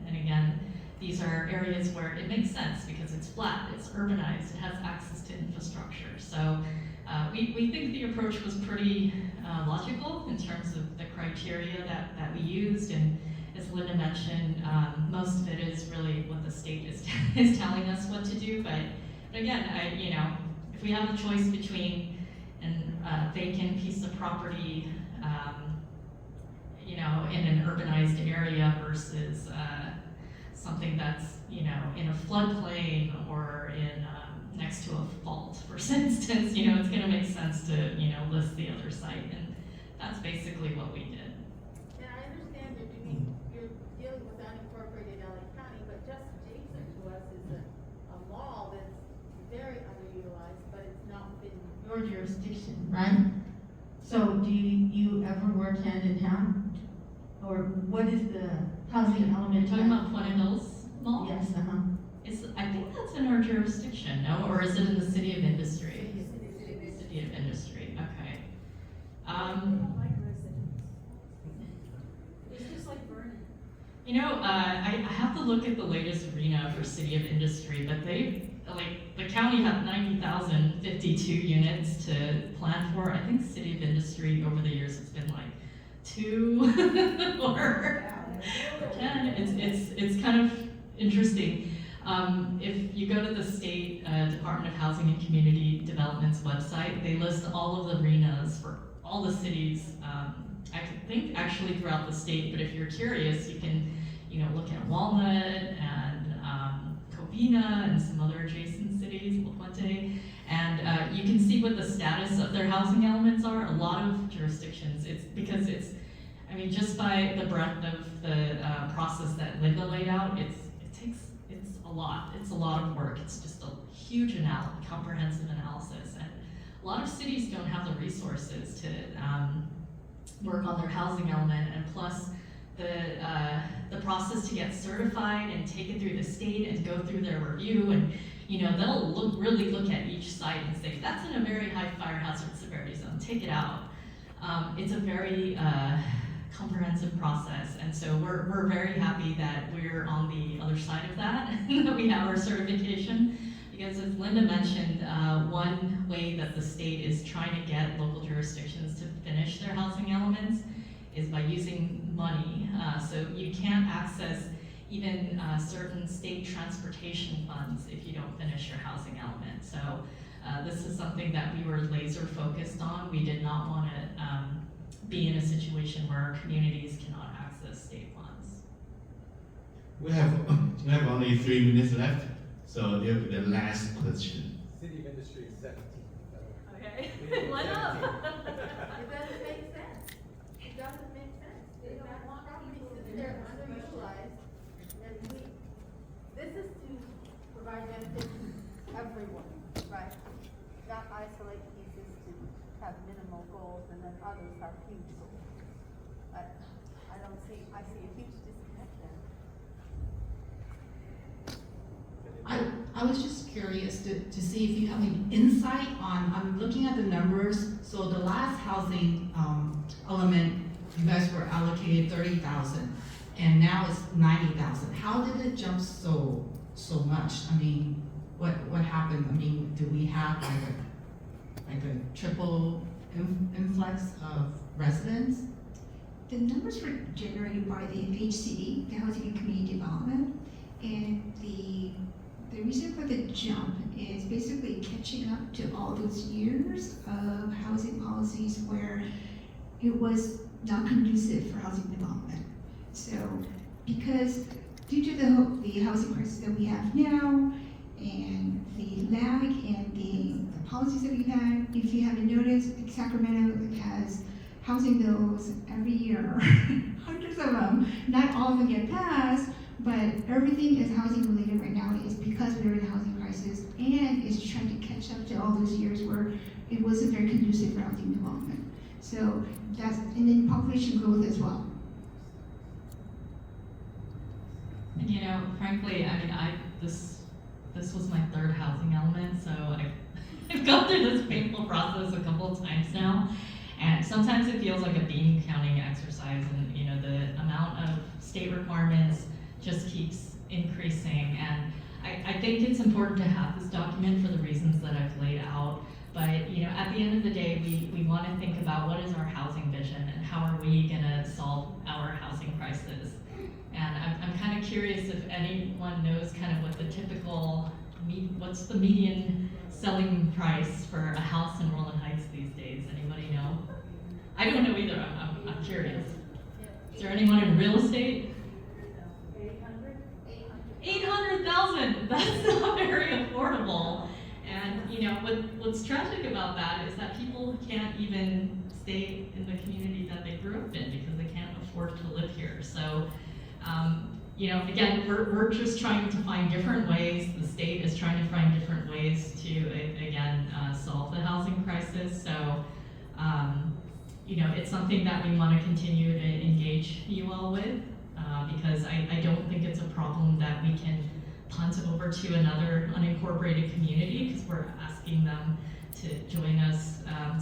And again, these are areas where it makes sense because it's flat, it's urbanized, it has access to infrastructure. So we think the approach was pretty logical in terms of the criteria that we used. And as Linda mentioned, most of it is really what the state is telling us what to do. But again, you know, if we have a choice between a vacant piece of property, you know, in an urbanized area versus something that's, you know, in a floodplain or in next to a fault, for instance, you know, it's going to make sense to, you know, list the other site, and that's basically what we did. And I understand that you're dealing with unincorporated LA County, but just adjacent to us is a mall that's very underutilized, but it's not within your jurisdiction, right? So do you ever work hand in hand? Or what is the housing element? You're talking about Point Hills Mall? Yes, I think that's in our jurisdiction, no? Or is it in the City of Industry? City of Industry, okay. It's just like Vernon. You know, I have to look at the latest RHNA for City of Industry, but the county had 90,052 units to plan for. I think City of Industry over the years it's been like 2 or 10. It's kind of interesting. If you go to the State Department of Housing and Community Development's website, they list all of the RHNAs for all the cities, I think actually throughout the state, but if you're curious, you can, you know, look at Walnut and Covina and some other adjacent cities, La Puente, and you can see what the status of their housing elements are. A lot of jurisdictions, it's because it's, I mean, just by the breadth of the process that Linda laid out, it's a lot of work. It's just a huge comprehensive analysis, and a lot of cities don't have the resources to work on their housing element, and plus the process to get certified and take it through the state and go through their review, and you know, they'll really look at each site and say, that's in a very high fire hazard severity zone, take it out. It's a very comprehensive process, and so we're very happy that we're on the other side of that, that we have our certification, because as Linda mentioned, one way that the state is trying to get local jurisdictions to finish their housing elements is by using money. So you can't access even certain state transportation funds if you don't finish your housing element. So this is something that we were laser focused on. We did not want to be in a situation where our communities cannot access state funds. We have only 3 minutes left, so there'll be the last question. City of Industry is 17. Okay, line up. It doesn't make sense. It doesn't make sense. They don't want people to they're underutilized. And this is to provide benefit to everyone, right? Not isolate pieces to have minimal goals and then others have huge goals. But I see a huge disconnect there. I was just curious to see if you have any insight on, I'm looking at the numbers, so the last housing element, you guys were allocated 30,000, and now it's 90,000. How did it jump so much? I mean, what happened? I mean, do we have like a triple influx of residents? The numbers were generated by the HCD, the Housing and Community Development, and the reason for the jump is basically catching up to all those years of housing policies where it was not conducive for housing development. So because due to the housing crisis that we have now and the lag and the policies that we've had, if you haven't noticed, Sacramento has housing bills every year, hundreds of them. Not all of them get passed, but everything is housing related right now. It's because we're in a housing crisis and it's trying to catch up to all those years where it wasn't very conducive for housing development. So that's, and then population growth as well. And you know, frankly, I mean, this was my third housing element, so I've gone through this painful process a couple of times now. And sometimes it feels like a bean counting exercise, and you know, the amount of state requirements just keeps increasing. And I think it's important to have this document for the reasons that I've laid out. But you know, at the end of the day, we want to think about what is our housing vision and how are we going to solve our housing crisis. And I'm kind of curious if anyone knows kind of what the typical, what's the median selling price for a house in Rowland Heights these days? Anybody know? I don't know either. I'm curious. Is there anyone in real estate? 800,000. That's not very affordable. And you know, what's tragic about that is that people can't even stay in the community that they grew up in because they can't afford to live here. So, you know, again, we're just trying to find different ways. The state is trying to find different ways to, again, solve the housing crisis. So, you know, it's something that we want to continue to engage you all with because I don't think it's a problem that we can punt over to another unincorporated community because we're asking them to join us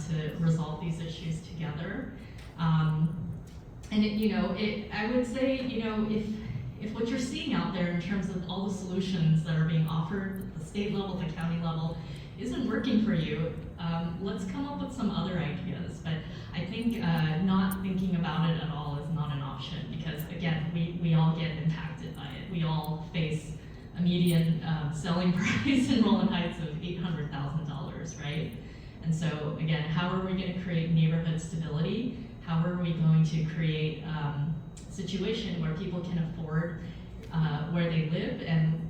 to resolve these issues together. And I would say, you know, if what you're seeing out there in terms of all the solutions that are being offered at the state level, the county level, isn't working for you, let's come up with some other ideas. But I think not thinking about it at all is not an option because, again, we all get impacted by it. We all face a median selling price in Rowland Heights of $800,000, right? And so, again, how are we going to create neighborhood stability? How are we going to create a situation where people can afford where they live and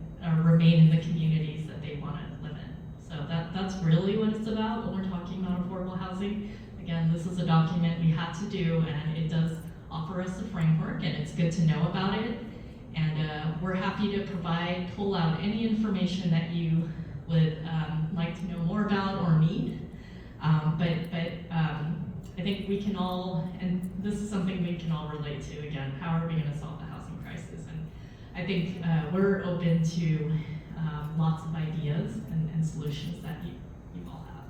remain in the communities that they want to live in? So that's really what it's about when we're talking about affordable housing. Again, this is a document we had to do, and it does offer us a framework, and it's good to know about it. And we're happy to pull out any information that you would like to know more about or need. But I think we can all, and this is something we can all relate to, again, how are we going to solve the housing crisis? And I think we're open to lots of ideas and solutions that you all have.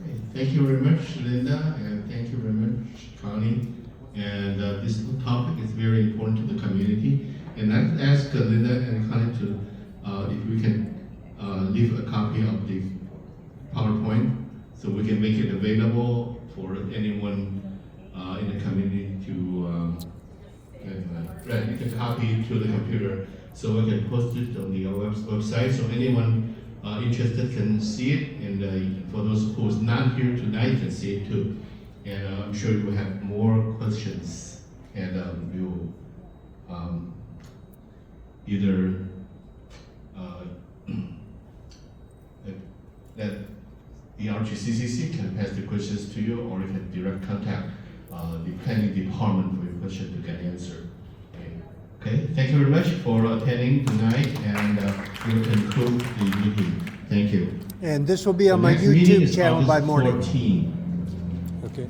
Okay, thank you very much, Linda, and thank you very much, Connie. And this topic is very important to the community. And I'd ask Linda and Connie to, if we can leave a copy of the PowerPoint so we can make it available for anyone in the community to write the copy to the computer so we can post it on the website so anyone interested can see it, and for those who's not here tonight can see it too. And I'm sure you will have more questions, and you'll either that the RHCCC can pass the questions to you, or you can direct contact the planning department for your question to get answered. Okay, thank you very much for attending tonight, and we'll conclude the meeting. Thank you. And this will be on my The next meeting YouTube is channel by August morning. 14. Okay.